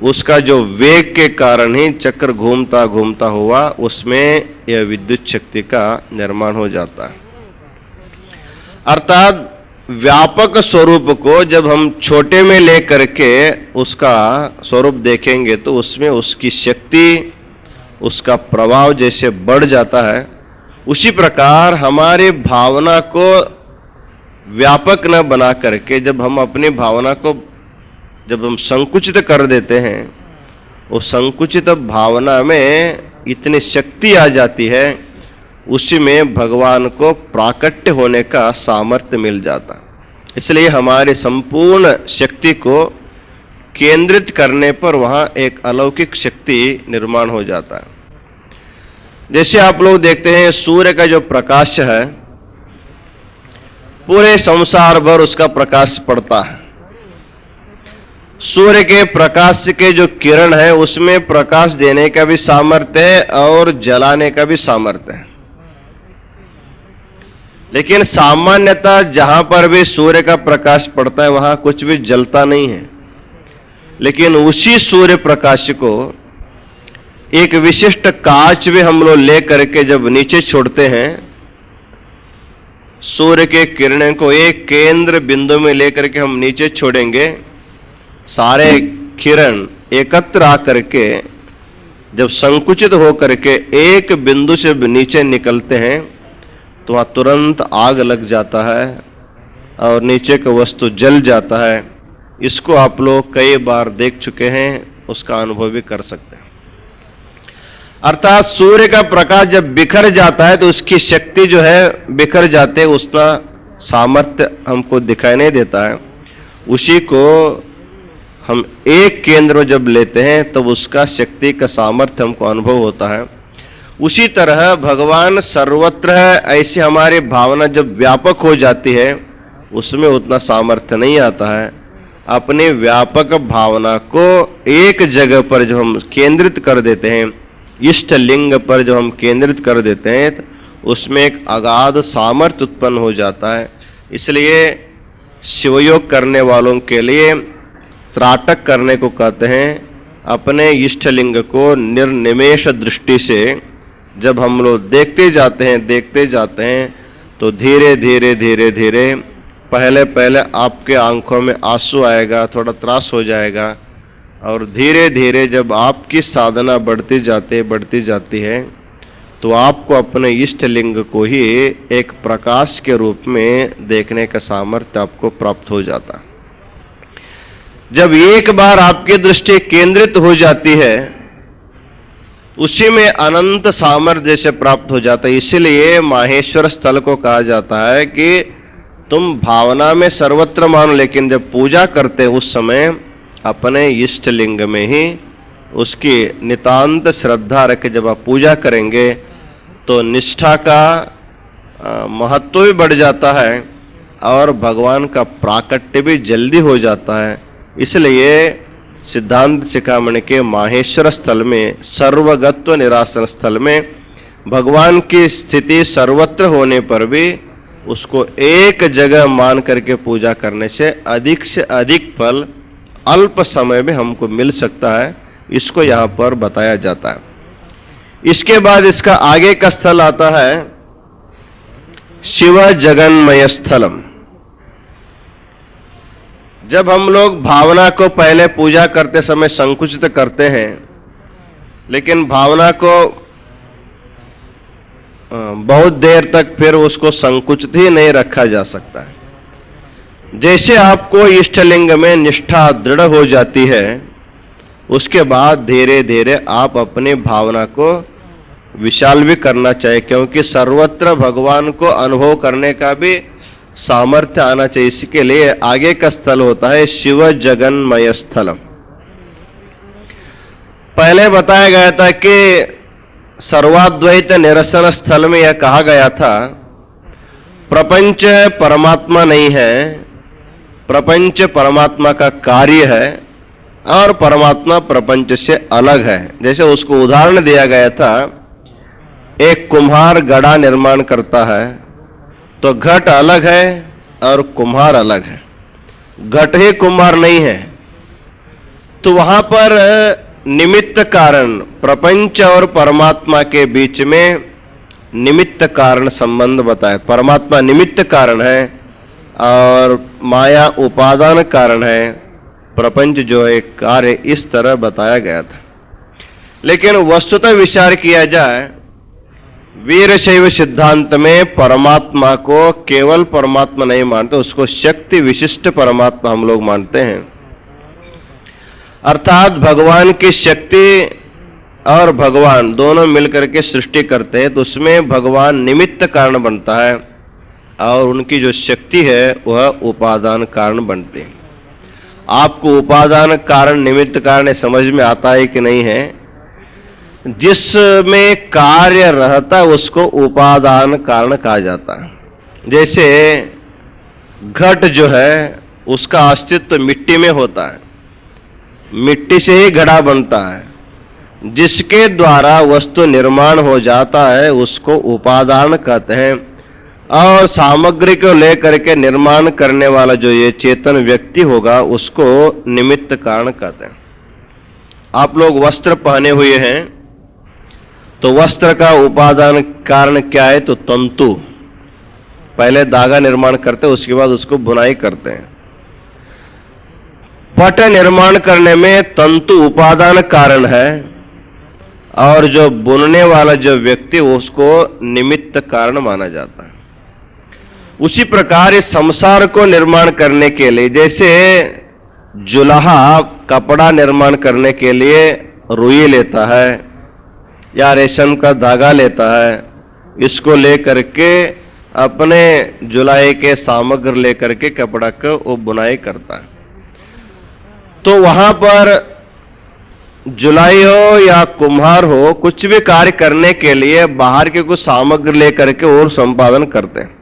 उसका जो वेग के कारण ही चक्र घूमता घूमता हुआ उसमें यह विद्युत शक्ति का निर्माण हो जाता है। अर्थात व्यापक स्वरूप को जब हम छोटे में ले करके उसका स्वरूप देखेंगे तो उसमें उसकी शक्ति, उसका प्रभाव जैसे बढ़ जाता है, उसी प्रकार हमारी भावना को व्यापक न बना करके जब हम अपनी भावना को जब हम संकुचित कर देते हैं, उस संकुचित भावना में इतनी शक्ति आ जाती है, उसी में भगवान को प्राकट्य होने का सामर्थ्य मिल जाता है। इसलिए हमारी संपूर्ण शक्ति को केंद्रित करने पर वहां एक अलौकिक शक्ति निर्माण हो जाता है। जैसे आप लोग देखते हैं सूर्य का जो प्रकाश है, पूरे संसार भर उसका प्रकाश पड़ता है। सूर्य के प्रकाश के जो किरण है उसमें प्रकाश देने का भी सामर्थ्य है और जलाने का भी सामर्थ्य है। लेकिन सामान्यतः जहां पर भी सूर्य का प्रकाश पड़ता है वहां कुछ भी जलता नहीं है। लेकिन उसी सूर्य प्रकाश को एक विशिष्ट कांच में हम लोग ले करके जब नीचे छोड़ते हैं, सूर्य के किरणें को एक केंद्र बिंदु में लेकर के हम नीचे छोड़ेंगे, सारे किरण एकत्र आकर के जब संकुचित होकर के एक बिंदु से नीचे निकलते हैं तो वहां तुरंत आग लग जाता है और नीचे का वस्तु जल जाता है। इसको आप लोग कई बार देख चुके हैं, उसका अनुभव भी कर सकते हैं। अर्थात सूर्य का प्रकाश जब बिखर जाता है तो उसकी शक्ति जो है बिखर जाते, उसका सामर्थ्य हमको दिखाई नहीं देता है। उसी को हम एक केंद्र जब लेते हैं तब उसका शक्ति का सामर्थ्य हमको अनुभव होता है। उसी तरह भगवान सर्वत्र है, ऐसी हमारी भावना जब व्यापक हो जाती है उसमें उतना सामर्थ्य नहीं आता है। अपनी व्यापक भावना को एक जगह पर जो हम केंद्रित कर देते हैं, इष्ट लिंग पर जो हम केंद्रित कर देते हैं, उसमें एक अगाध सामर्थ्य उत्पन्न हो जाता है। इसलिए शिवयोग करने वालों के लिए त्राटक करने को कहते हैं। अपने इष्ट लिंग को निर्निमेष दृष्टि से जब हम लोग देखते जाते हैं तो धीरे धीरे पहले आपके आंखों में आंसू आएगा, थोड़ा त्रास हो जाएगा, और धीरे धीरे जब आपकी साधना बढ़ती जाती है तो आपको अपने इष्ट लिंग को ही एक प्रकाश के रूप में देखने का सामर्थ्य आपको प्राप्त हो जाता है। जब एक बार आपकी दृष्टि केंद्रित हो जाती है, उसी में अनंत सामर्थ्य से प्राप्त हो जाता है। इसीलिए माहेश्वर स्थल को कहा जाता है कि तुम भावना में सर्वत्र मानो, लेकिन जब पूजा करते उस समय अपने इष्ट लिंग में ही उसकी नितांत श्रद्धा रख के जब आप पूजा करेंगे तो निष्ठा का महत्व भी बढ़ जाता है और भगवान का प्राकट्य भी जल्दी हो जाता है। इसलिए सिद्धांत शिखामणि के माहेश्वर स्थल में, सर्वगत्व निरासन स्थल में भगवान की स्थिति सर्वत्र होने पर भी उसको एक जगह मान करके पूजा करने से अधिक फल अल्प समय में हमको मिल सकता है। इसको यहाँ पर बताया जाता है। इसके बाद इसका आगे का स्थल आता है शिव जगन्मय स्थलम। जब हम लोग भावना को पहले पूजा करते समय संकुचित करते हैं, लेकिन भावना को बहुत देर तक फिर उसको संकुचित ही नहीं रखा जा सकता है। जैसे आपको इष्टलिंग में निष्ठा दृढ़ हो जाती है, उसके बाद धीरे धीरे आप अपनी भावना को विशाल भी करना चाहिए, क्योंकि सर्वत्र भगवान को अनुभव करने का भी सामर्थ्य आना चाहिए। इसके लिए आगे का स्थल होता है शिव जगन्मय स्थलम। पहले बताया गया था कि सर्वाद्वैत निरसन स्थल में यह कहा गया था प्रपंच परमात्मा नहीं है, प्रपंच परमात्मा का कार्य है और परमात्मा प्रपंच से अलग है। जैसे उसको उदाहरण दिया गया था, एक कुम्हार घड़ा निर्माण करता है तो घट अलग है और कुम्हार अलग है, घट ही कुम्हार नहीं है। तो वहां पर निमित्त कारण, प्रपंच और परमात्मा के बीच में निमित्त कारण संबंध बताया। परमात्मा निमित्त कारण है और माया उपादान कारण है, प्रपंच जो है कार्य, इस तरह बताया गया था। लेकिन वस्तुतः विचार किया जाए, वीरशैव सिद्धांत में परमात्मा को केवल परमात्मा नहीं मानते, उसको शक्ति विशिष्ट परमात्मा हम लोग मानते हैं। अर्थात भगवान की शक्ति और भगवान दोनों मिलकर के सृष्टि करते हैं, तो उसमें भगवान निमित्त कारण बनता है और उनकी जो शक्ति है वह उपादान कारण बनती है। आपको उपादान कारण निमित्त कारण समझ में आता है कि नहीं है? जिसमें कार्य रहता है उसको उपादान कारण कहा जाता है। जैसे घट जो है उसका अस्तित्व मिट्टी में होता है, मिट्टी से ही घड़ा बनता है, जिसके द्वारा वस्तु निर्माण हो जाता है उसको उपादान कहते हैं। और सामग्री को लेकर के निर्माण करने वाला जो ये चेतन व्यक्ति होगा उसको निमित्त कारण कहते हैं। आप लोग वस्त्र पहने हुए हैं तो वस्त्र का उपादान कारण क्या है? तो तंतु। पहले धागा निर्माण करते हैं, उसके बाद उसको बुनाई करते हैं। पट निर्माण करने में तंतु उपादान कारण है और जो बुनने वाला जो व्यक्ति उसको निमित्त कारण माना जाता है। उसी प्रकार इस संसार को निर्माण करने के लिए, जैसे जुलाहा कपड़ा निर्माण करने के लिए रुई लेता है या रेशम का धागा लेता है, इसको लेकर के अपने जुलाई के सामग्री लेकर के कपड़ा को वो बुनाई करता है। तो वहां पर जुलाई हो या कुम्हार हो, कुछ भी कार्य करने के लिए बाहर के कुछ सामग्री लेकर के और संपादन करते हैं।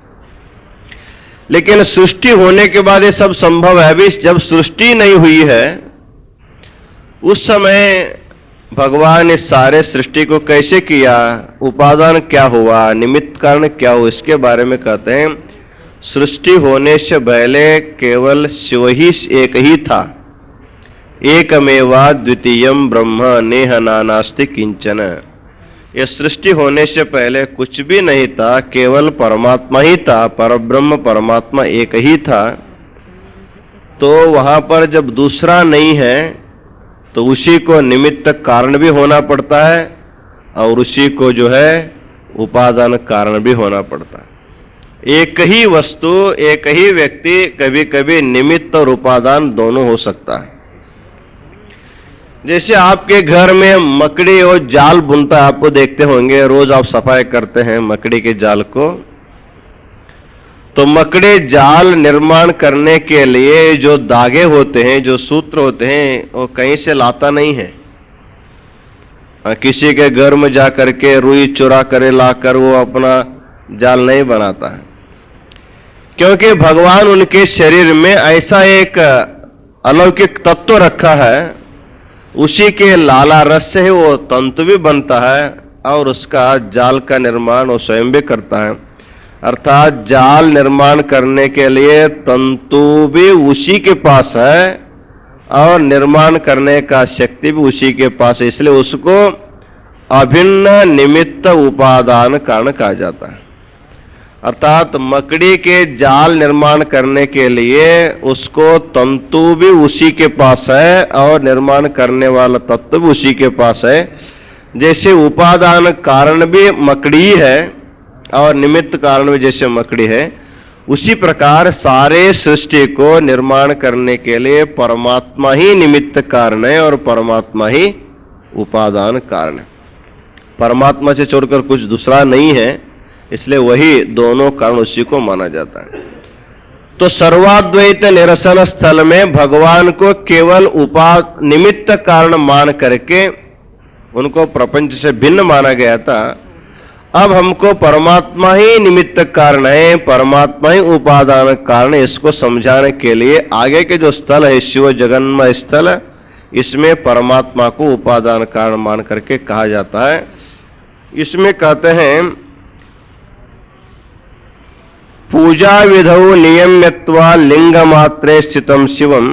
लेकिन सृष्टि होने के बाद ये सब संभव है। अभी जब सृष्टि नहीं हुई है उस समय भगवान इस सारे सृष्टि को कैसे किया, उपादान क्या हुआ, निमित्त कारण क्या हुआ, इसके बारे में कहते हैं सृष्टि होने से पहले केवल शिव ही एक ही था। एकमेवा द्वितीयम ब्रह्म नेह नानास्ति किंचन। यह सृष्टि होने से पहले कुछ भी नहीं था, केवल परमात्मा ही था, परब्रह्म परमात्मा एक ही था। तो वहां पर जब दूसरा नहीं है तो उसी को निमित्त कारण भी होना पड़ता है और उसी को जो है उपादान कारण भी होना पड़ता है। एक ही वस्तु, एक ही व्यक्ति कभी कभी निमित्त और उपादान दोनों हो सकता है। जैसे आपके घर में मकड़ी और जाल बुनता है, आपको देखते होंगे, रोज आप सफाई करते हैं मकड़ी के जाल को। तो मकड़ी जाल निर्माण करने के लिए जो धागे होते हैं, जो सूत्र होते हैं, वो कहीं से लाता नहीं है। किसी के घर में जाकर के रुई चुरा करे लाकर वो अपना जाल नहीं बनाता है, क्योंकि भगवान उनके शरीर में ऐसा एक अलौकिक तत्व रखा है, उसी के लाला रस से ही वो तंतु भी बनता है और उसका जाल का निर्माण वो स्वयं भी करता है। अर्थात जाल निर्माण करने के लिए तंतु भी उसी के पास है और निर्माण करने का शक्ति भी उसी के पास है, इसलिए उसको अभिन्न निमित्त उपादान कारण कहा जाता है। अर्थात मकड़ी के जाल निर्माण करने के लिए उसको तंतु भी उसी के पास है और निर्माण करने वाला तत्व भी उसी के पास है। जैसे उपादान कारण भी मकड़ी है और निमित्त कारण भी जैसे मकड़ी है, उसी प्रकार सारे सृष्टि को निर्माण करने के लिए परमात्मा ही निमित्त कारण है और परमात्मा ही उपादान कारण है। परमात्मा से छोड़कर कुछ दूसरा नहीं है, इसलिए वही दोनों कारण उसी को माना जाता है। तो सर्वाद्वैत निरसन स्थल में भगवान को केवल निमित्त कारण मान करके उनको प्रपंच से भिन्न माना गया था। अब हमको परमात्मा ही निमित्त कारण है, परमात्मा ही उपादान कारण है, इसको समझाने के लिए आगे के जो स्थल है शिव जगन्मय स्थल, इसमें परमात्मा को उपादान कारण मान करके कहा जाता है। इसमें कहते हैं पूजा विधौ नियम्यत्वा लिंग मात्रे स्थितम शिवम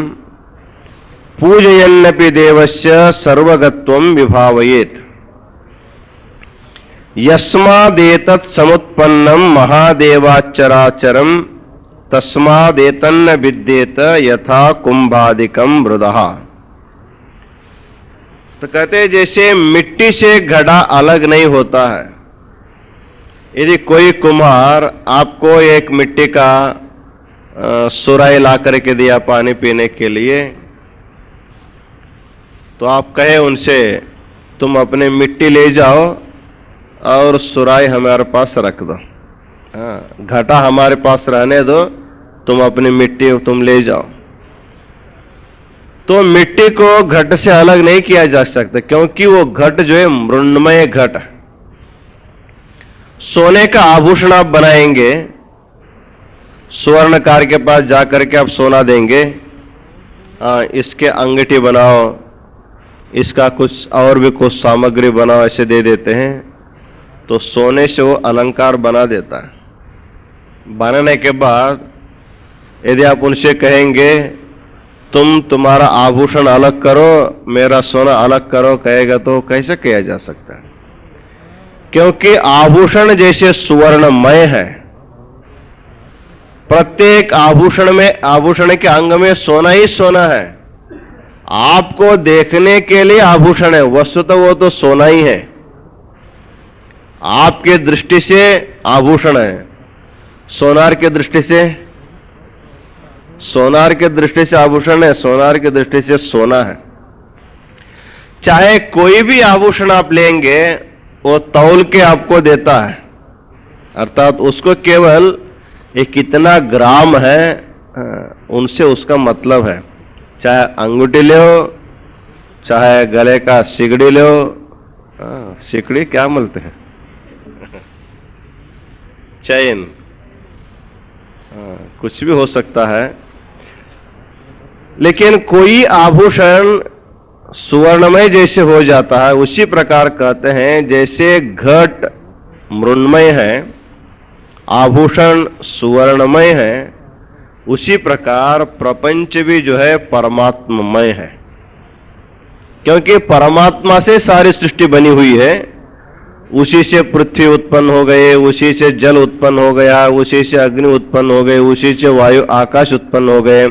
पूजयन्नपि देवस्य सर्वगत्वं विभावयेत् यस्मादेतत् समुत्पन्नं महादेवाच्चराचरं तस्मादेतन्न विद्येत यथा कुंभादिकं मृदः। तो कहते हैं जैसे मिट्टी से घड़ा अलग नहीं होता है। यदि कोई कुम्हार आपको एक मिट्टी का सुराही ला करके दिया पानी पीने के लिए, तो आप कहे उनसे तुम अपने मिट्टी ले जाओ और सुराही हमारे पास रख दो, घटा हमारे पास रहने दो, तुम अपनी मिट्टी तुम ले जाओ। तो मिट्टी को घट से अलग नहीं किया जा सकता, क्योंकि वो घट जो है मृण्मय घट है। सोने का आभूषण आप बनाएंगे, स्वर्णकार के पास जाकर के आप सोना देंगे, इसके अंगूठी बनाओ, इसका कुछ और भी कुछ सामग्री बनाओ, ऐसे दे देते हैं, तो सोने से वो अलंकार बना देता है। बनाने के बाद यदि आप उनसे कहेंगे तुम तुम्हारा आभूषण अलग करो, मेरा सोना अलग करो, कहेगा तो कैसे किया जा सकता है? क्योंकि आभूषण जैसे सुवर्णमय है, प्रत्येक आभूषण में, आभूषण के अंग में सोना ही सोना है। आपको देखने के लिए आभूषण है, वस्तुतः वो तो सोना ही है। आपके दृष्टि से आभूषण है, सोनार के दृष्टि से, सोनार के दृष्टि से आभूषण है, सोनार की दृष्टि से सोना है। चाहे कोई भी आभूषण आप लेंगे वो तौल के आपको देता है, अर्थात उसको केवल ये कितना ग्राम है उनसे उसका मतलब है। चाहे अंगूठी ले हो, चाहे गले का सिकड़ी ले हो, सिकड़ी क्या बोलते हैं, चैन, कुछ भी हो सकता है। लेकिन कोई आभूषण सुवर्णमय जैसे हो जाता है, उसी प्रकार कहते हैं जैसे घट मृण्मय है, आभूषण सुवर्णमय है, उसी प्रकार प्रपंच भी जो है परमात्ममय है। क्योंकि परमात्मा से सारी सृष्टि बनी हुई है, उसी से पृथ्वी उत्पन्न हो गए, उसी से जल उत्पन्न हो गया, उसी से अग्नि उत्पन्न हो गए, उसी से वायु आकाश उत्पन्न हो गए,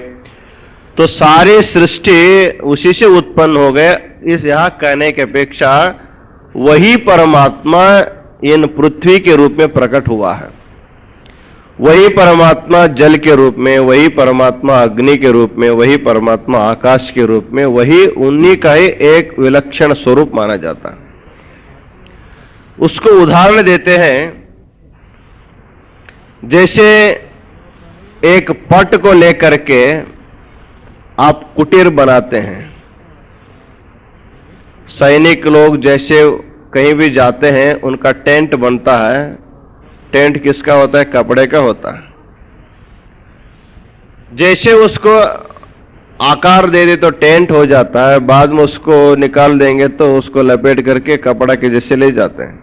तो सारी सृष्टि उसी से उत्पन्न हो गए। इस यहां कहने की अपेक्षा वही परमात्मा इन पृथ्वी के रूप में प्रकट हुआ है, वही परमात्मा जल के रूप में, वही परमात्मा अग्नि के रूप में, वही परमात्मा आकाश के रूप में, वही उन्हीं का ही एक विलक्षण स्वरूप माना जाता है। उसको उदाहरण देते हैं, जैसे एक पट को लेकर के आप कुटीर बनाते हैं। सैनिक लोग जैसे कहीं भी जाते हैं उनका टेंट बनता है। टेंट किसका होता है? कपड़े का होता है। जैसे उसको आकार दे दे तो टेंट हो जाता है, बाद में उसको निकाल देंगे तो उसको लपेट करके कपड़ा के जैसे ले जाते हैं।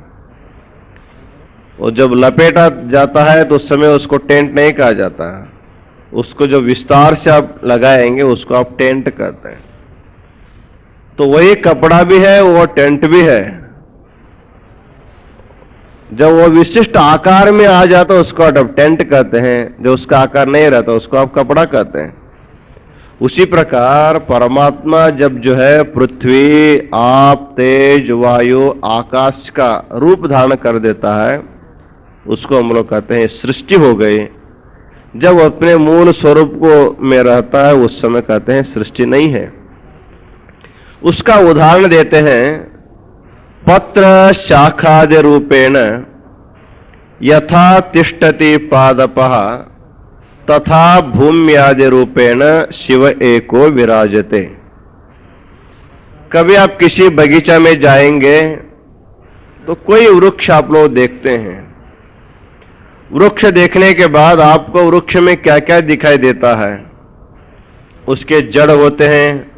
और जब लपेटा जाता है तो उस समय उसको टेंट नहीं कहा जाता है, उसको जो विस्तार से आप लगाएंगे उसको आप टेंट कहते हैं। तो वही कपड़ा भी है, वो टेंट भी है। जब वो विशिष्ट आकार में आ जाता उसको आप टेंट कहते हैं, जो उसका आकार नहीं रहता उसको आप कपड़ा कहते हैं। उसी प्रकार परमात्मा जब जो है पृथ्वी, आप, तेज, वायु, आकाश का रूप धारण कर देता है उसको हम लोग कहते हैं सृष्टि हो गई। जब अपने मूल स्वरूप को में रहता है उस समय कहते हैं सृष्टि नहीं है। उसका उदाहरण देते हैं, पत्र शाखादि रूपेण यथा तिष्ठति पादपः तथा भूम्यादि रूपेण शिव एको विराजते। कभी आप किसी बगीचा में जाएंगे तो कोई वृक्ष आप लोग देखते हैं। वृक्ष देखने के बाद आपको वृक्ष में क्या क्या दिखाई देता है? उसके जड़ होते हैं,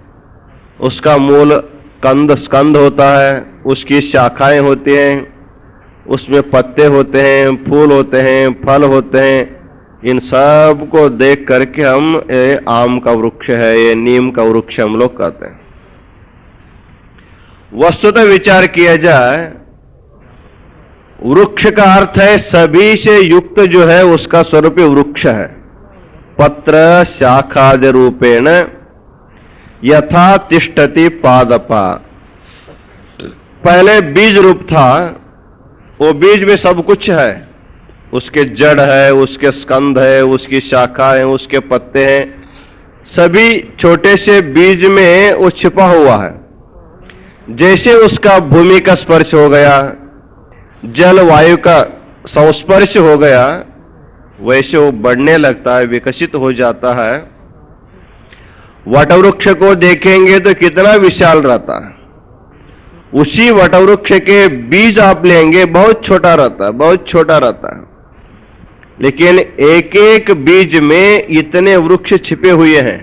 उसका मूल स्कंद होता है, उसकी शाखाएं होती हैं, उसमें पत्ते होते हैं, फूल होते हैं, फल होते हैं। इन सब को देख करके हम ये आम का वृक्ष है, ये नीम का वृक्ष हम लोग कहते हैं। वस्तुतः विचार किया जाए, वृक्ष का अर्थ है सभी से युक्त जो है उसका स्वरूप वृक्ष है। पत्र शाखादि रूपेण यथा तिष्ठति पादपा। पहले बीज रूप था, वो बीज में सब कुछ है, उसके जड़ है, उसके स्कंद है, उसकी शाखा है, उसके पत्ते हैं, सभी छोटे से बीज में वो छिपा हुआ है। जैसे उसका भूमि का स्पर्श हो गया, जल वायु का संस्पर्श हो गया, वैसे वो बढ़ने लगता है, विकसित हो जाता है। वटवृक्ष को देखेंगे तो कितना विशाल रहता है, उसी वटवृक्ष के बीज आप लेंगे बहुत छोटा रहता है, बहुत छोटा रहता है, लेकिन एक एक बीज में इतने वृक्ष छिपे हुए हैं।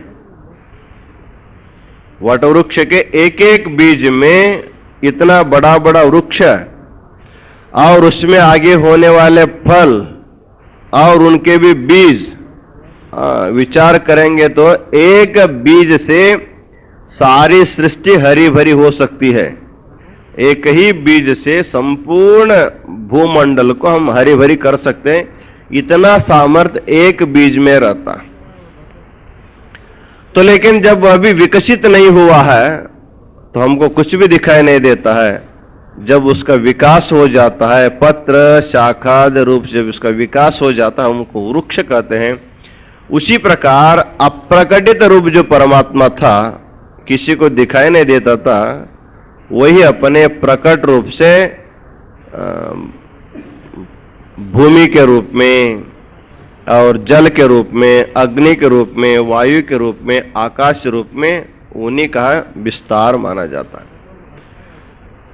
वटवृक्ष के एक एक बीज में इतना बड़ा बड़ा वृक्ष है, और उसमें आगे होने वाले फल और उनके भी बीज विचार करेंगे तो एक बीज से सारी सृष्टि हरी भरी हो सकती है। एक ही बीज से संपूर्ण भूमंडल को हम हरी भरी कर सकते हैं, इतना सामर्थ्य एक बीज में रहता। तो लेकिन जब वह भी विकसित नहीं हुआ है तो हमको कुछ भी दिखाई नहीं देता है। जब उसका विकास हो जाता है, पत्र शाखादि रूप से उसका विकास हो जाता है, हमको वृक्ष कहते हैं। उसी प्रकार अप्रकटित रूप जो परमात्मा था, किसी को दिखाई नहीं देता था, वही अपने प्रकट रूप से भूमि के रूप में और जल के रूप में, अग्नि के रूप में, वायु के रूप में, आकाश रूप में, उन्हीं का विस्तार माना जाता है।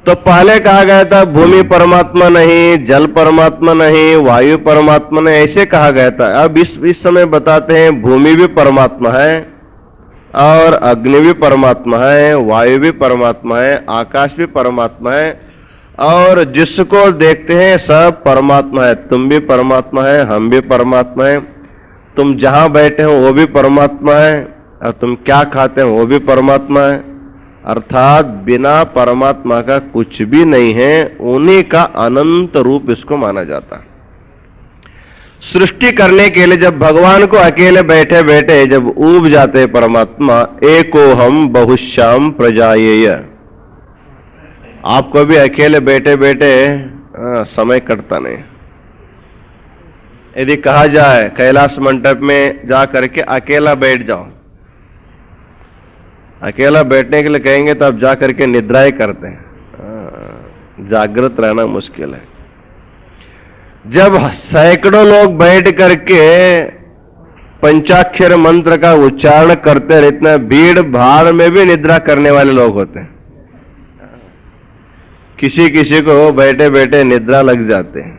तो पहले कहा गया था भूमि परमात्मा नहीं, जल परमात्मा नहीं, वायु परमात्मा नहीं, ऐसे कहा गया था। अब इस समय बताते हैं भूमि भी परमात्मा है और अग्नि भी परमात्मा है, वायु भी परमात्मा है, आकाश भी परमात्मा है, और जिसको देखते हैं सब परमात्मा है। तुम भी परमात्मा है, हम भी परमात्मा है, तुम जहां बैठे हो वो भी परमात्मा है, और तुम क्या खाते हो वो भी परमात्मा है। अर्थात बिना परमात्मा का कुछ भी नहीं है, उन्हीं का अनंत रूप इसको माना जाता है। सृष्टि करने के लिए जब भगवान को अकेले बैठे बैठे जब ऊब जाते परमात्मा, एको हम बहुश्याम प्रजायेय। आपको भी अकेले बैठे बैठे समय कटता नहीं। यदि कहा जाए कैलाश मंडप में जा करके अकेला बैठ जाओ, अकेला बैठने के लिए कहेंगे तो आप जा करके निद्रा ही करते हैं, जागृत रहना मुश्किल है। जब सैकड़ों लोग बैठ करके पंचाक्षर मंत्र का उच्चारण करते रहते, इतना भीड़ भाड़ में भी निद्रा करने वाले लोग होते हैं। किसी किसी को बैठे बैठे निद्रा लग जाते हैं।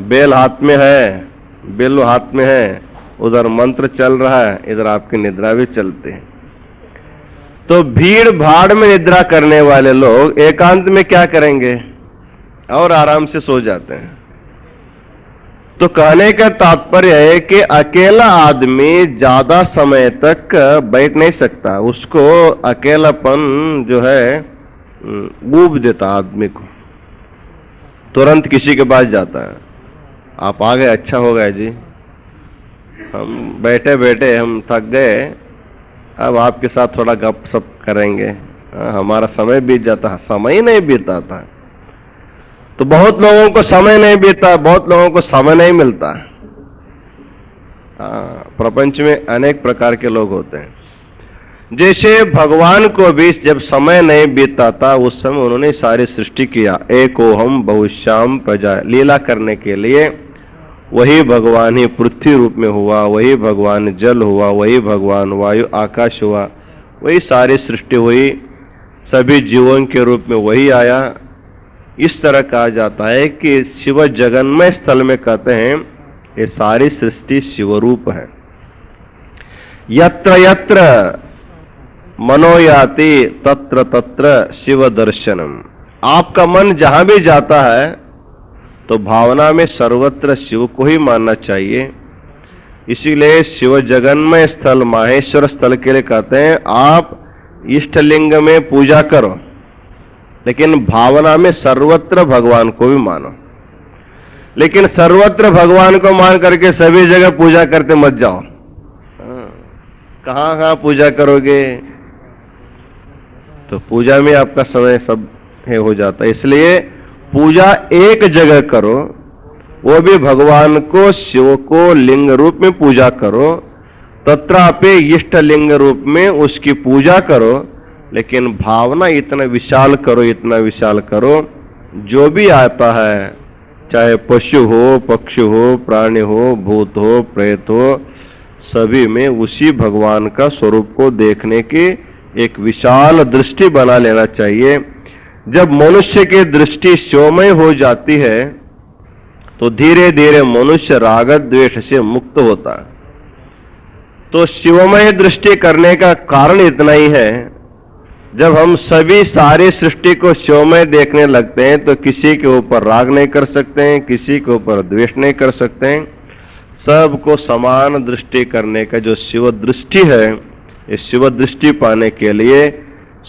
बेल हाथ में है, बेल हाथ में है, उधर मंत्र चल रहा है, इधर आपकी निद्रा भी चलती है। तो भीड़ भाड़ में निद्रा करने वाले लोग एकांत में क्या करेंगे? और आराम से सो जाते हैं। तो कहने का तात्पर्य है कि अकेला आदमी ज्यादा समय तक बैठ नहीं सकता, उसको अकेलापन जो है ऊब देता आदमी को। तुरंत किसी के पास जाता है, आप आ गए, अच्छा हो गया जी, हम बैठे बैठे हम थक गए, अब आपके साथ थोड़ा गप सप करेंगे, हमारा समय बीत जाता है। समय ही नहीं बीता था। तो बहुत लोगों को समय नहीं बीता, बहुत लोगों को समय नहीं मिलता। प्रपंच में अनेक प्रकार के लोग होते हैं। जैसे भगवान को भी जब समय नहीं बीता था, उस समय उन्होंने सारी सृष्टि किया। एकोहम बहुश्याम प्रजा, लीला करने के लिए वही भगवान ही पृथ्वी रूप में हुआ, वही भगवान जल हुआ, वही भगवान वायु आकाश हुआ, वही सारी सृष्टि हुई, सभी जीवों के रूप में वही आया। इस तरह कहा जाता है कि शिव जगन्मय स्थल में कहते हैं ये सारी सृष्टि शिवरूप है। यत्र यत्र मनोयाति तत्र तत्र शिव दर्शनम। आपका मन जहां भी जाता है तो भावना में सर्वत्र शिव को ही मानना चाहिए। इसीलिए शिव जगन्मय स्थल माहेश्वर स्थल के लिए कहते हैं आप इष्टलिंग में पूजा करो, लेकिन भावना में सर्वत्र भगवान को भी मानो। लेकिन सर्वत्र भगवान को मान करके सभी जगह पूजा करते मत जाओ। कहां कहां पूजा करोगे, तो पूजा में आपका समय सब है हो जाता है। इसलिए पूजा एक जगह करो, वो भी भगवान को, शिव को लिंग रूप में पूजा करो, तत्रापि इष्ट लिंग रूप में उसकी पूजा करो। लेकिन भावना इतना विशाल करो, इतना विशाल करो, जो भी आता है, चाहे पशु हो, पक्षी हो, प्राणी हो, भूत हो, प्रेत हो, सभी में उसी भगवान का स्वरूप को देखने की एक विशाल दृष्टि बना लेना चाहिए। जब मनुष्य की दृष्टि शिवमय हो जाती है तो धीरे धीरे मनुष्य राग द्वेष से मुक्त होता है। तो शिवमय दृष्टि करने का कारण इतना ही है, जब हम सभी सारी सृष्टि को शिवमय देखने लगते हैं तो किसी के ऊपर राग नहीं कर सकते हैं, किसी के ऊपर द्वेष नहीं कर सकते हैं। सबको समान दृष्टि करने का जो शिव दृष्टि है, इस शिव दृष्टि पाने के लिए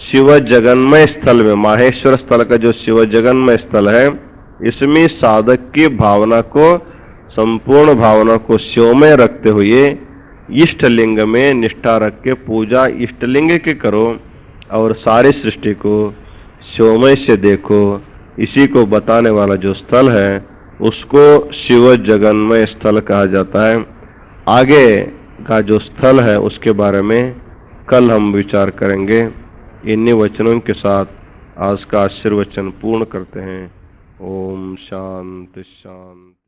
शिव जगन्मय स्थल में, माहेश्वर स्थल का जो शिव जगन्मय स्थल है, इसमें साधक की भावना को, संपूर्ण भावना को शिवमय रखते हुए इष्टलिंग में निष्ठा रख के पूजा इष्टलिंग की करो और सारी सृष्टि को शिवमय से देखो। इसी को बताने वाला जो स्थल है उसको शिव जगन्मय स्थल कहा जाता है। आगे का जो स्थल है उसके बारे में कल हम विचार करेंगे। इन्हीं वचनों के साथ आज का आशीर्वचन पूर्ण करते हैं। ओम शांति शांति।